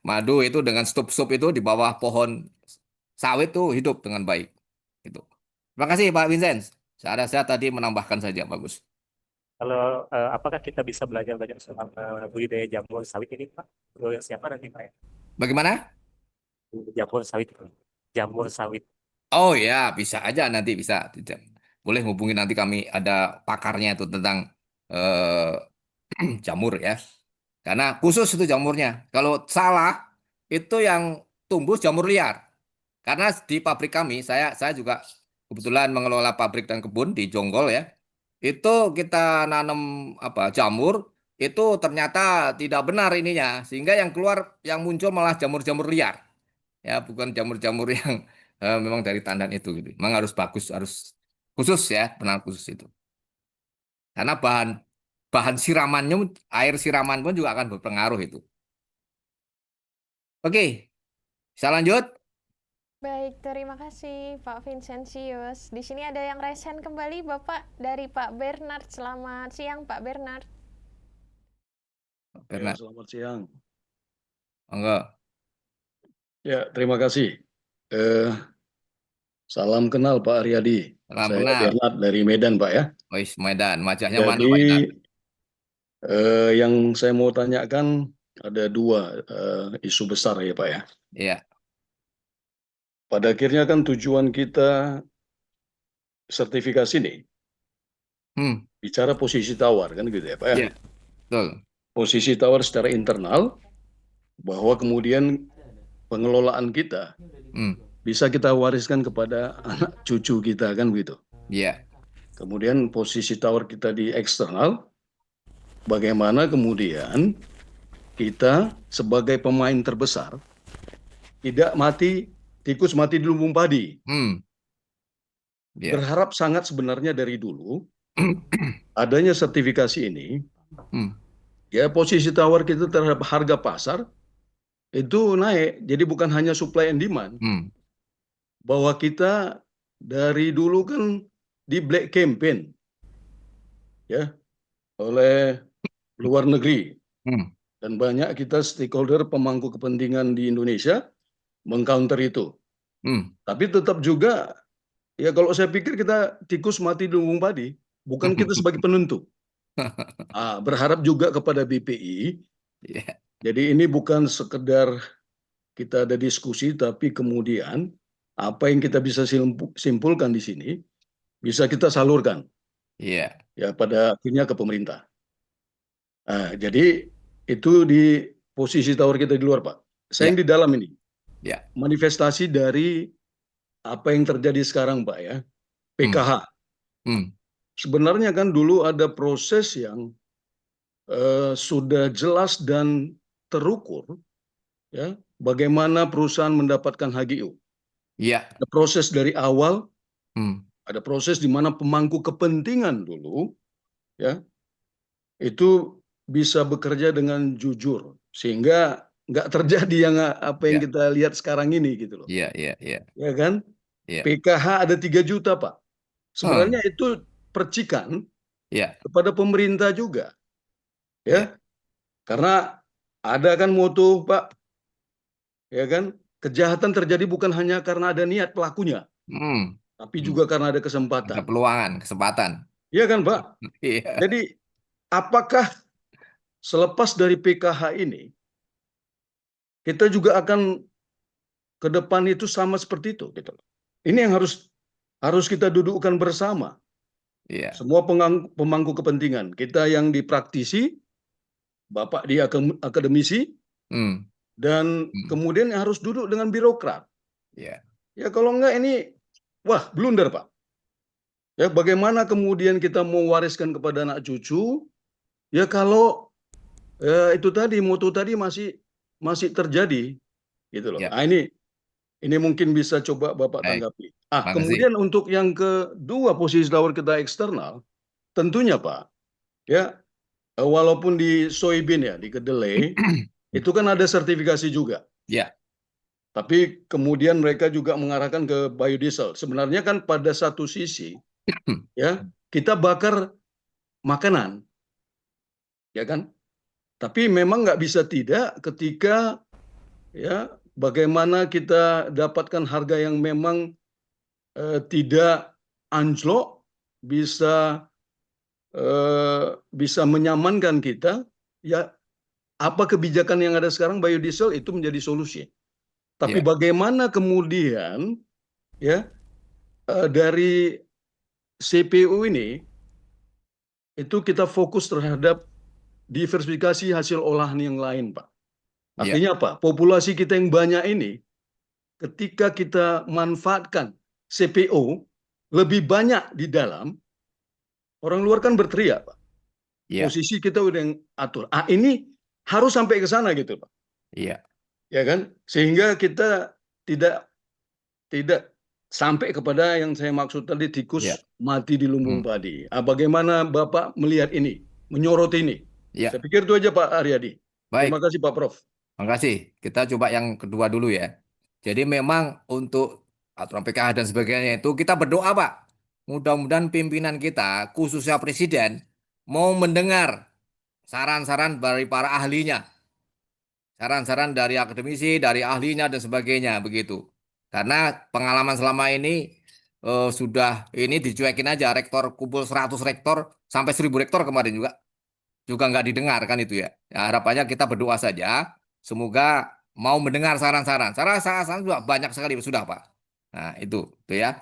Madu itu dengan stup-stup itu di bawah pohon sawit tuh hidup dengan baik. Itu. Terima kasih Pak Vincent. Saya tadi menambahkan saja, bagus. Kalau apakah kita bisa belajar soal budidaya jamur sawit ini Pak? Siapa nanti Pak ya? Bagaimana? Jamur sawit. Jamur sawit. Oh ya, bisa aja nanti bisa. Boleh hubungi nanti kami ada pakarnya itu tentang jamur ya. Karena khusus itu jamurnya. Kalau salah itu yang tumbuh jamur liar. Karena di pabrik kami, saya juga kebetulan mengelola pabrik dan kebun di Jonggol ya. Itu kita nanam jamur itu ternyata tidak benar ininya, sehingga yang keluar yang muncul malah jamur-jamur liar. Ya, bukan jamur-jamur yang memang dari tandan itu gitu. Memang harus bagus, harus khusus ya, benar khusus itu. Karena bahan siramannya, air siraman pun juga akan berpengaruh itu. Oke, bisa lanjut? Baik, terima kasih Pak Vincentius. Di sini ada yang resen kembali Bapak dari Pak Bernard. Selamat siang Pak Bernard. Bernard. Ya, selamat siang. Enggak. Ya, terima kasih. Salam kenal Pak Aryadi. Salam Saya kenal. Bernard dari Medan Pak ya. Oh, Medan, wajahnya mana Jadi Pak Bernard? yang saya mau tanyakan ada dua isu besar ya Pak ya. Iya. Pada akhirnya kan tujuan kita sertifikasi nih bicara posisi tawar kan gitu ya Pak ya. Iya, betul. Posisi tawar secara internal bahwa kemudian pengelolaan kita bisa kita wariskan kepada anak cucu kita kan begitu. Iya. Kemudian posisi tawar kita di eksternal, bagaimana kemudian kita sebagai pemain terbesar tidak tikus mati di lumbung padi. Berharap sangat sebenarnya dari dulu adanya sertifikasi ini, ya posisi tawar kita terhadap harga pasar itu naik. Jadi bukan hanya supply and demand. Bahwa kita dari dulu kan di black campaign ya oleh luar negeri dan banyak kita stakeholder pemangku kepentingan di Indonesia mengcounter itu. Tapi tetap juga ya kalau saya pikir kita tikus mati di lumbung padi, bukan kita sebagai penentu. Berharap juga kepada BPI. Jadi ini bukan sekedar kita ada diskusi, tapi kemudian apa yang kita bisa simpulkan di sini bisa kita salurkan. Ya pada akhirnya ke pemerintah. Jadi itu di posisi tawar kita di luar Pak. Saya yang di dalam ini. Manifestasi dari apa yang terjadi sekarang Pak ya. PKH. Sebenarnya kan dulu ada proses yang sudah jelas dan terukur ya bagaimana perusahaan mendapatkan HGU. Ada proses dari awal, ada proses di mana pemangku kepentingan dulu ya itu bisa bekerja dengan jujur sehingga nggak terjadi yang apa yang kita lihat sekarang ini gitu loh. Ya kan? PKH ada 3 juta Pak. Sebenarnya itu percikan kepada pemerintah juga. Ya. Karena ada kan moto Pak. Ya kan? kejahatan terjadi bukan hanya karena ada niat pelakunya, tapi juga karena ada Ada kesempatan. peluangan, kesempatan. Iya kan, Pak? Iya. Jadi apakah selepas dari PKH ini kita juga akan ke depan itu sama seperti itu gitu. Ini yang harus kita dudukkan bersama. Iya. Semua pemangku kepentingan, kita yang di praktisi, Bapak di akademisi, dan kemudian harus duduk dengan birokrat. Iya. Ya kalau enggak ini, wah blunder Pak. Ya bagaimana kemudian kita mau wariskan kepada anak cucu, ya kalau itu tadi, moto tadi masih terjadi, gitu loh. Ya. Nah ini mungkin bisa coba Bapak Baik. tanggapi. Makasih. Kemudian untuk yang kedua, posisi tawar kita eksternal, tentunya Pak, ya walaupun di soybean ya, di kedelai, itu kan ada sertifikasi juga. Ya. Tapi kemudian mereka juga mengarahkan ke biodiesel. Sebenarnya kan pada satu sisi, ya kita bakar makanan, ya kan? Tapi memang nggak bisa tidak ketika ya bagaimana kita dapatkan harga yang memang tidak anjlok, bisa menyamankan kita, ya apa kebijakan yang ada sekarang biodiesel itu menjadi solusi. Tapi bagaimana kemudian ya dari CPO ini itu kita fokus terhadap diversifikasi hasil olahan yang lain, Pak. Artinya apa? Populasi kita yang banyak ini, ketika kita manfaatkan CPO lebih banyak di dalam, orang luar kan berteriak, Pak. Posisi kita udah yang atur. Ini harus sampai ke sana gitu, Pak. Iya. Ya kan? Sehingga kita tidak sampai kepada yang saya maksud tadi, tikus mati di lumbung padi. Bagaimana Bapak melihat ini, menyorot ini? Saya pikir itu aja Pak Aryadi. Baik. Terima kasih Pak Prof. Terima kasih. Kita coba yang kedua dulu ya. Jadi memang untuk aturan PKH dan sebagainya itu kita berdoa Pak. Mudah-mudahan pimpinan kita, khususnya Presiden, mau mendengar saran-saran dari para ahlinya. Saran-saran dari akademisi, dari ahlinya dan sebagainya begitu. Karena pengalaman selama ini sudah ini dicuekin aja, rektor kumpul 100 rektor sampai 1000 rektor kemarin juga nggak didengar kan itu ya. Harapannya kita berdoa saja, semoga mau mendengar saran-saran. Saran-saran juga banyak sekali sudah Pak. Nah itu ya.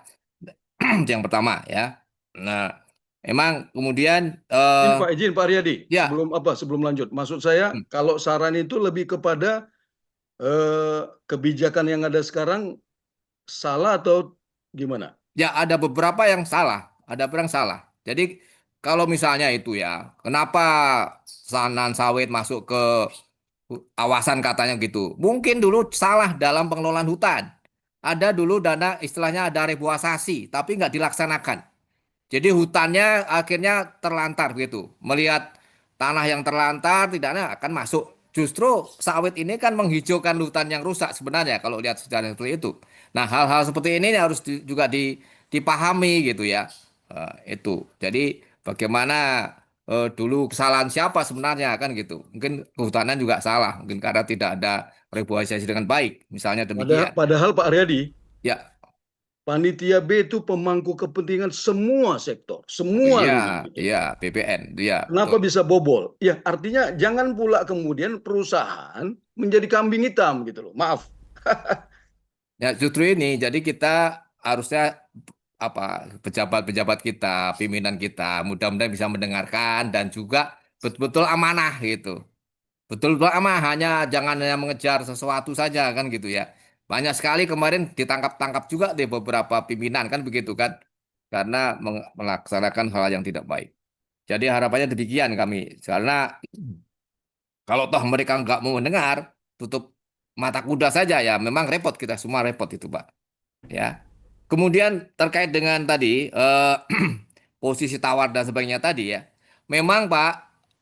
Yang pertama ya. Nah emang kemudian izin Pak Aryadi, ya. sebelum lanjut, maksud saya kalau saran itu lebih kepada kebijakan yang ada sekarang salah atau gimana? Ya ada beberapa yang salah, Jadi kalau misalnya itu ya, kenapa tanaman sawit masuk ke kawasan katanya gitu? Mungkin dulu salah dalam pengelolaan hutan. Ada dulu dana istilahnya ada reboisasi, tapi nggak dilaksanakan. Jadi hutannya akhirnya terlantar begitu. Melihat tanah yang terlantar tidaknya akan masuk. Justru sawit ini kan menghijaukan hutan yang rusak sebenarnya kalau lihat sejarah seperti itu. Nah hal-hal seperti ini harus juga dipahami gitu ya. Itu. Jadi bagaimana dulu kesalahan siapa sebenarnya kan gitu. Mungkin kehutanan juga salah. Mungkin karena tidak ada reboisasi dengan baik. Misalnya demikian. Padahal Pak Aryadi, ya. Panitia B itu pemangku kepentingan semua sektor, semua lini. Iya, BPN. Iya. Kenapa bisa bobol? Ya, artinya jangan pula kemudian perusahaan menjadi kambing hitam gitu loh. Maaf. Ya, justru ini. Jadi kita harusnya pejabat-pejabat kita, pimpinan kita, mudah-mudahan bisa mendengarkan dan juga betul-betul amanah gitu. Betul-betul amanah, jangan hanya mengejar sesuatu saja kan gitu ya. Banyak sekali kemarin ditangkap-tangkap juga deh beberapa pimpinan kan begitu kan. Karena melaksanakan hal yang tidak baik. Jadi harapannya demikian kami. Karena kalau toh mereka nggak mau mendengar, tutup mata kuda saja ya. Memang repot, kita semua repot itu Pak. Ya. Kemudian terkait dengan tadi posisi tawar dan sebagainya tadi ya. Memang Pak,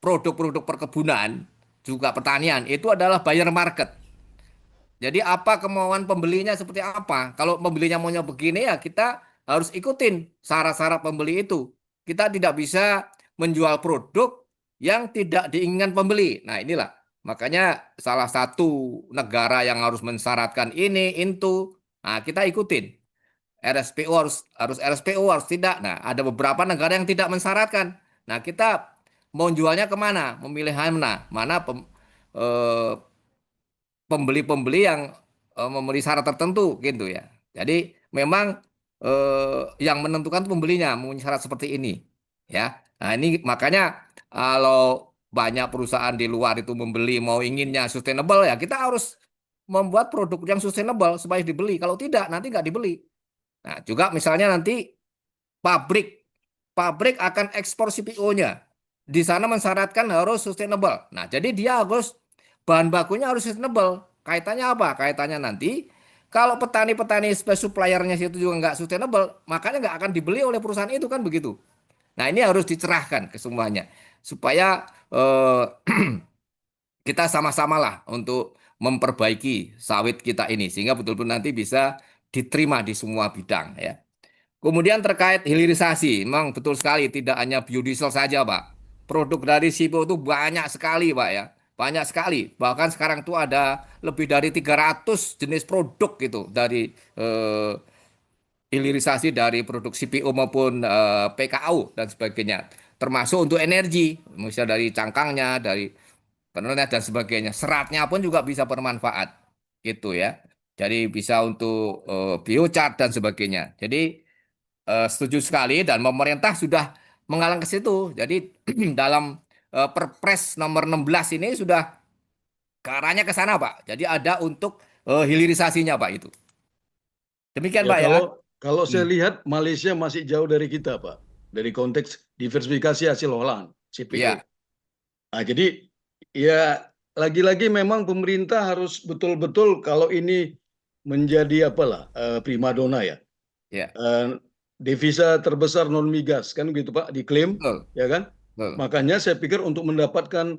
produk-produk perkebunan juga pertanian itu adalah buyer market. Jadi apa kemauan pembelinya seperti apa? Kalau pembelinya maunya begini ya kita harus ikutin syarat-syarat pembeli itu. Kita tidak bisa menjual produk yang tidak diinginkan pembeli. Nah inilah Makanya salah satu negara yang harus mensyaratkan ini, itu, nah kita ikutin. RSPO harus RSPO harus tidak. Nah, ada beberapa negara yang tidak mensyaratkan. Nah, kita mau jualnya kemana? Memilih mana? Mana eh, pembeli-pembeli yang memenuhi syarat tertentu gitu ya. Jadi memang yang menentukan itu pembelinya memenuhi syarat seperti ini ya. Nah, ini makanya kalau banyak perusahaan di luar itu membeli mau inginnya sustainable ya, kita harus membuat produk yang sustainable supaya dibeli. Kalau tidak nanti nggak dibeli. Nah, juga misalnya nanti pabrik pabrik akan ekspor CPO-nya. Di sana mensyaratkan harus sustainable. Nah, jadi dia harus bahan bakunya harus sustainable. Kaitannya apa? Kaitannya nanti kalau petani-petani suppliernya itu juga nggak sustainable, makanya nggak akan dibeli oleh perusahaan itu kan begitu. Nah, ini harus dicerahkan ke semuanya supaya kita sama-sama lah untuk memperbaiki sawit kita ini sehingga betul-betul nanti bisa diterima di semua bidang ya. Kemudian terkait hilirisasi, memang betul sekali tidak hanya biodiesel saja, Pak. Produk dari SIPO itu banyak sekali, Pak ya. Banyak sekali. Bahkan sekarang itu ada lebih dari 300 jenis produk gitu dari hilirisasi dari produk CPO maupun PKU dan sebagainya. Termasuk untuk energi, misalnya dari cangkangnya, dari penelnya dan sebagainya. Seratnya pun juga bisa bermanfaat, gitu ya. Jadi bisa untuk biochar dan sebagainya. Jadi setuju sekali dan pemerintah sudah mengalang ke situ. Jadi dalam Perpres nomor 16 ini sudah ke arahnya ke sana, Pak. Jadi ada untuk hilirisasinya, Pak itu. Demikian, Ya Pak ya. kalau saya lihat Malaysia masih jauh dari kita, Pak. Dari konteks diversifikasi hasil olahan CPO. Iya. Nah, jadi ya lagi-lagi memang pemerintah harus betul-betul kalau ini menjadi apalah primadona ya. Iya. Devisa terbesar non migas kan gitu Pak diklaim, Betul. ya kan? Betul. Makanya saya pikir untuk mendapatkan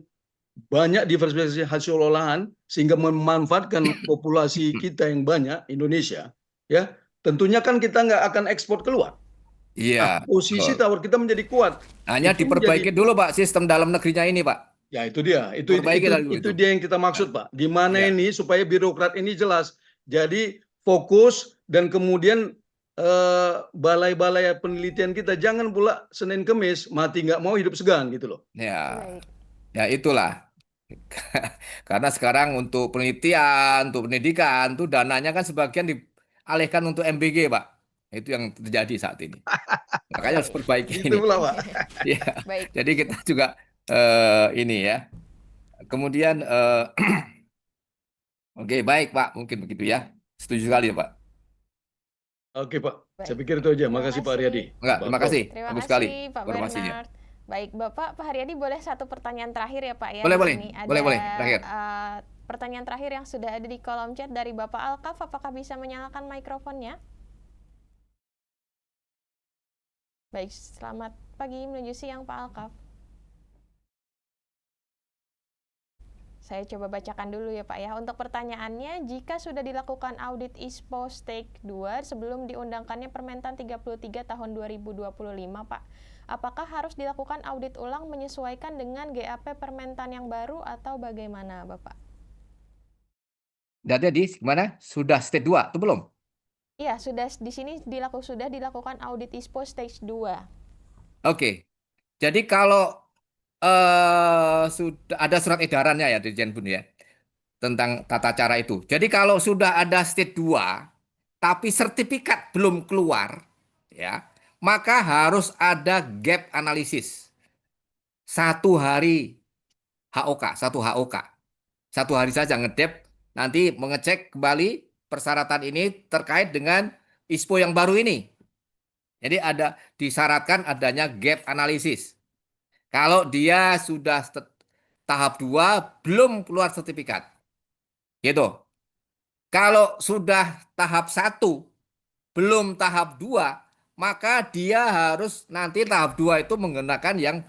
banyak diversifikasi hasil olahan sehingga memanfaatkan populasi kita yang banyak Indonesia, ya tentunya kan kita nggak akan ekspor keluar. Iya. Nah, posisi tawar kita menjadi kuat. Hanya Itu diperbaiki dulu, Pak, sistem dalam negerinya ini, Pak. Ya itu dia, Perbaiki dulu itu dia yang kita maksud Pak. Gimana Ya. ini supaya birokrat ini jelas. Jadi fokus dan kemudian balai-balai penelitian kita jangan pula Senin Kemis mati nggak mau hidup segan gitu loh. Ya, ya itulah. Karena sekarang untuk penelitian, untuk pendidikan, tuh dananya kan sebagian dialihkan untuk MBG, Pak. Itu yang terjadi saat ini. Makanya harus perbaiki Itu ini. pula Pak. Ya. Jadi kita juga ini ya. Kemudian oke, baik Pak, mungkin begitu ya. Setuju sekali ya, Pak. Oke Pak, saya pikir itu aja. Makasih Pak Haryadi. Enggak, terima kasih. Terima Bagus kasih sekali Pak informasinya. Bernard. Baik, Bapak, Pak Haryadi boleh satu pertanyaan terakhir ya Pak ya. Boleh, Di boleh. sini ada Boleh, terakhir. pertanyaan terakhir yang sudah ada di kolom chat dari Bapak Alkaf. Apakah bisa menyalakan mikrofonnya? Baik, selamat pagi menuju siang Pak Alkaf. Saya coba bacakan dulu ya Pak ya. Untuk pertanyaannya, jika sudah dilakukan audit ISPO Stake 2 sebelum diundangkannya Permentan 33 tahun 2025 Pak, apakah harus dilakukan audit ulang menyesuaikan dengan GAP Permentan yang baru atau bagaimana Bapak? Jadi gimana? Sudah stage 2 atau belum? Iya, sudah di sini sudah dilakukan audit ISPO Stage 2. Oke. Jadi kalau sudah ada surat edarannya ya Dirjen Bun ya tentang tata cara itu. Jadi kalau sudah ada stage 2 tapi sertifikat belum keluar ya, maka harus ada gap analisis. 1 hari HOK, 1 HOK. 1 hari saja ngedep, nanti mengecek kembali persyaratan ini terkait dengan ISPO yang baru ini. Jadi ada disyaratkan adanya gap analisis. Kalau dia sudah tahap 2 belum keluar sertifikat. Gitu. Kalau sudah tahap 1 belum tahap 2, maka dia harus nanti tahap 2 itu menggunakan yang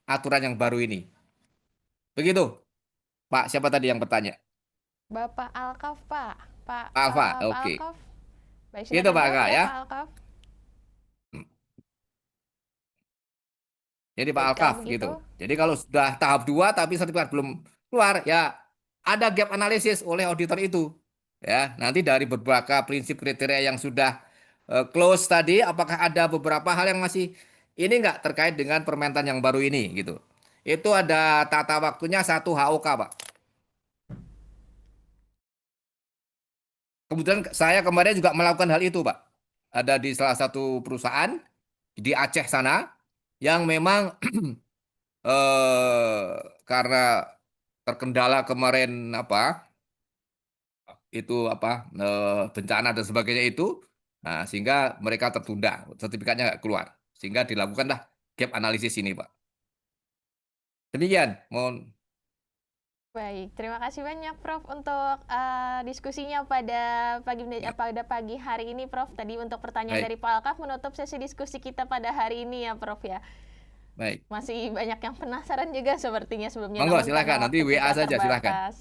aturan yang baru ini. Begitu. Pak, siapa tadi yang bertanya? Bapak Alkaf, Pak. Pak Alfa, oke. Alkaf. Baik, Gitu silakan Pak jawab Aka ya. Pak Alkaf. Jadi Pak Baik, Alkaf kalau begitu, gitu. Jadi kalau sudah tahap 2 tapi sertifikat belum keluar ya ada gap analisis oleh auditor itu. Ya, nanti dari beberapa prinsip kriteria yang sudah close tadi, apakah ada beberapa hal yang masih ini enggak terkait dengan permentan yang baru ini gitu. Itu ada tata waktunya 1 HOK, Pak. Kemudian saya kemarin juga melakukan hal itu, Pak. Ada di salah satu perusahaan di Aceh sana yang memang karena terkendala kemarin bencana dan sebagainya itu, nah sehingga mereka tertunda, sertifikatnya nggak keluar, sehingga dilakukanlah gap analisis ini, Pak. Demikian, mohon. Baik, terima kasih banyak Prof untuk diskusinya pada pagi hari ini, Prof. Tadi untuk pertanyaan Baik. dari Pak Alkaf menutup sesi diskusi kita pada hari ini ya, Prof ya. Baik. Masih banyak yang penasaran juga sepertinya sebelumnya. Monggo, namun silakan. karena Nanti waktu WA kita saja, silakan. terbatas.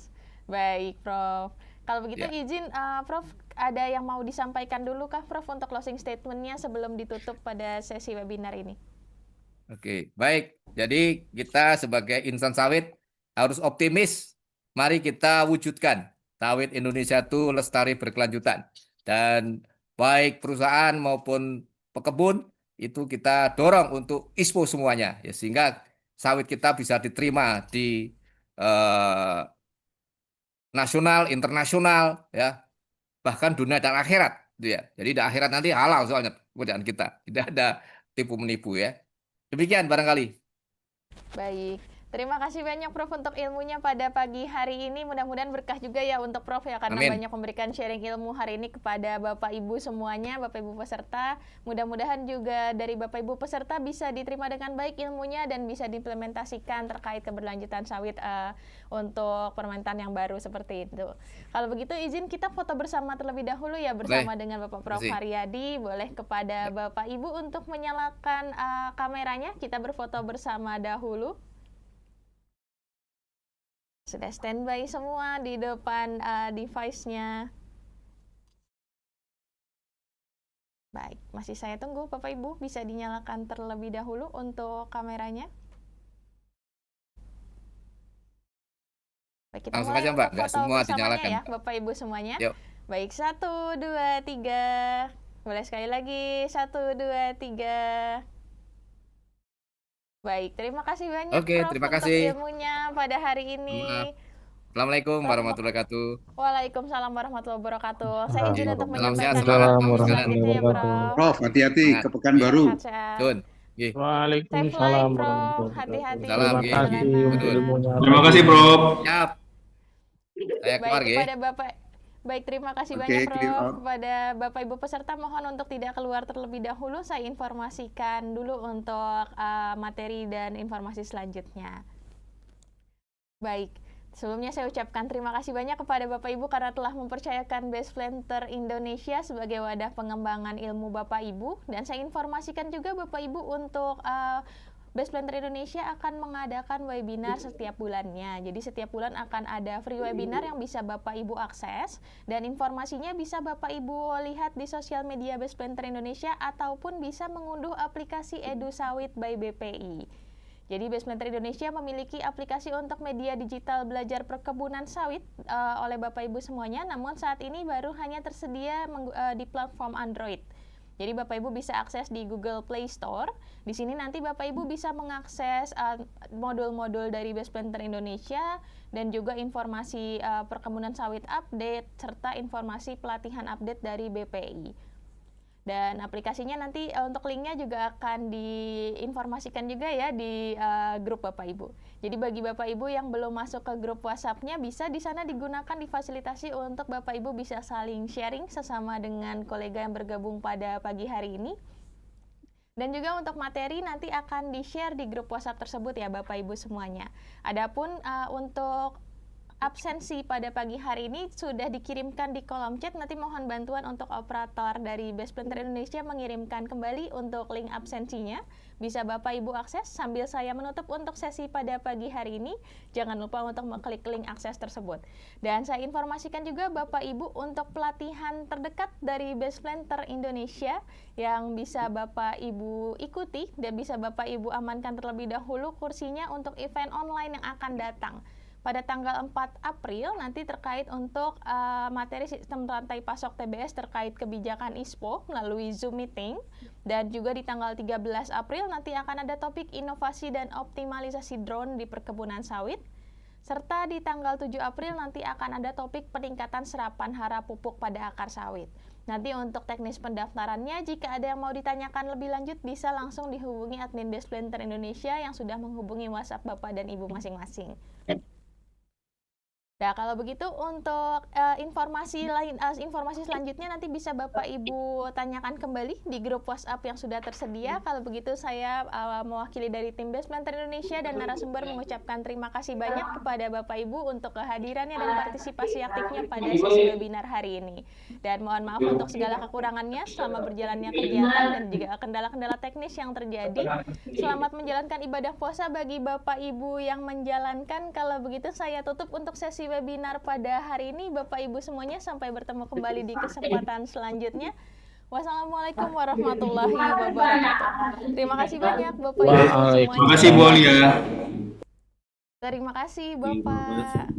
Baik, Prof. Kalau begitu Ya. izin, Prof, ada yang mau disampaikan dulu kah, Prof, untuk closing statement-nya sebelum ditutup pada sesi webinar ini? Oke, baik. Jadi kita sebagai insan sawit harus optimis. Mari kita wujudkan sawit Indonesia itu lestari berkelanjutan. Dan baik perusahaan maupun pekebun itu kita dorong untuk ISPO semuanya, ya, sehingga sawit kita bisa diterima di nasional, internasional, ya, bahkan dunia dan akhirat, gitu ya. Jadi di akhirat nanti halal soalnya pekerjaan kita, tidak ada tipu menipu ya. Demikian barangkali. Baik, terima kasih banyak Prof untuk ilmunya pada pagi hari ini. Mudah-mudahan berkah juga ya untuk Prof ya, karena Amin. banyak memberikan sharing ilmu hari ini kepada Bapak Ibu semuanya, Bapak Ibu peserta. Mudah-mudahan juga dari Bapak Ibu peserta bisa diterima dengan baik ilmunya dan bisa diimplementasikan terkait keberlanjutan sawit untuk permentan yang baru seperti itu. Kalau begitu izin kita foto bersama terlebih dahulu ya bersama dengan Bapak Prof Terima kasih. Haryadi. Boleh kepada Bapak Ibu untuk menyalakan kameranya, kita berfoto bersama dahulu. Sudah standby semua di depan device-nya. Baik, masih saya tunggu Bapak Ibu, bisa dinyalakan terlebih dahulu untuk kameranya. Baik, kita Langsung mulai aja, Mbak. untuk Nggak foto semua bersamanya dinyalakan. ya Bapak Ibu semuanya. Yuk. Baik, 1, 2, 3. Boleh sekali lagi, 1, 2, 3. Baik, terima kasih banyak Oke, Prof terima untuk kasih. ilmunya pada hari ini. Assalamualaikum Prof, warahmatullahi wabarakatuh. Waalaikumsalam warahmatullahi wabarakatuh. Saya izin untuk Salam sehat, menyampaikan semangat. informasi Jalan. selanjutnya ya Prof. Prof, hati-hati Semangat. ke Pekanbaru. Sehat-sehat. Tun. Nggih. Safe Waalaikumsalam life Prof, warahmatullahi hati-hati wabarakatuh. Salam, Terima nggih. kasih perjalanan. untuk Betul. ilmunya. Terima kasih, Prof. Siap. Saya keluar, Baik, nggih. kepada Bapak Baik, terima kasih Oke, banyak clear Prof. out. Kepada Bapak Ibu peserta mohon untuk tidak keluar terlebih dahulu. Saya informasikan dulu untuk materi dan informasi selanjutnya. Baik, sebelumnya saya ucapkan terima kasih banyak kepada Bapak Ibu karena telah mempercayakan Best Planter Indonesia sebagai wadah pengembangan ilmu Bapak Ibu. Dan saya informasikan juga Bapak Ibu untuk Best Planter Indonesia akan mengadakan webinar setiap bulannya. Jadi setiap bulan akan ada free webinar yang bisa Bapak Ibu akses dan informasinya bisa Bapak Ibu lihat di sosial media Best Planter Indonesia ataupun bisa mengunduh aplikasi Edu Sawit by BPI. Jadi Best Planter Indonesia memiliki aplikasi untuk media digital belajar perkebunan sawit oleh Bapak Ibu semuanya, namun saat ini baru hanya tersedia di platform Android. Jadi Bapak Ibu bisa akses di Google Play Store. Di sini nanti Bapak Ibu bisa mengakses modul-modul dari Best Planter Indonesia dan juga informasi perkebunan sawit update serta informasi pelatihan update dari BPI. Dan aplikasinya nanti untuk linknya juga akan diinformasikan juga ya di grup Bapak Ibu. Jadi bagi Bapak Ibu yang belum masuk ke grup WhatsApp-nya bisa di sana digunakan difasilitasi untuk Bapak Ibu bisa saling sharing sesama dengan kolega yang bergabung pada pagi hari ini. Dan juga untuk materi nanti akan di-share di grup WhatsApp tersebut ya Bapak Ibu semuanya. Adapun untuk absensi pada pagi hari ini sudah dikirimkan di kolom chat. Nanti mohon bantuan untuk operator dari Best Planter Indonesia mengirimkan kembali untuk link absensinya. Bisa Bapak Ibu akses sambil saya menutup untuk sesi pada pagi hari ini. Jangan lupa untuk mengklik link akses tersebut. Dan saya informasikan juga Bapak Ibu untuk pelatihan terdekat dari Best Planter Indonesia yang bisa Bapak Ibu ikuti dan bisa Bapak Ibu amankan terlebih dahulu kursinya untuk event online yang akan datang. pada tanggal 4 April nanti terkait untuk materi sistem rantai pasok TBS terkait kebijakan ISPO melalui Zoom meeting. Dan juga di tanggal 13 April nanti akan ada topik inovasi dan optimalisasi drone di perkebunan sawit. Serta di tanggal 7 April nanti akan ada topik peningkatan serapan hara pupuk pada akar sawit. Nanti untuk teknis pendaftarannya, jika ada yang mau ditanyakan lebih lanjut, bisa langsung dihubungi admin Base Planter Indonesia yang sudah menghubungi WhatsApp Bapak dan Ibu masing-masing. Nah, kalau begitu untuk informasi selanjutnya nanti bisa Bapak Ibu tanyakan kembali di grup WhatsApp yang sudah tersedia. Kalau begitu saya mewakili dari tim Base Planter Indonesia dan narasumber mengucapkan terima kasih banyak kepada Bapak Ibu untuk kehadirannya dan partisipasi aktifnya pada sesi webinar hari ini. Dan mohon maaf untuk segala kekurangannya selama berjalannya kegiatan dan juga kendala-kendala teknis yang terjadi. Selamat menjalankan ibadah puasa bagi Bapak Ibu yang menjalankan. Kalau begitu saya tutup untuk sesi webinar pada hari ini. Bapak Ibu semuanya, sampai bertemu kembali di kesempatan selanjutnya. Wassalamualaikum warahmatullahi wabarakatuh. Terima kasih banyak Bapak Ibu semuanya. Terima kasih Bu Alia. Terima kasih Bapak.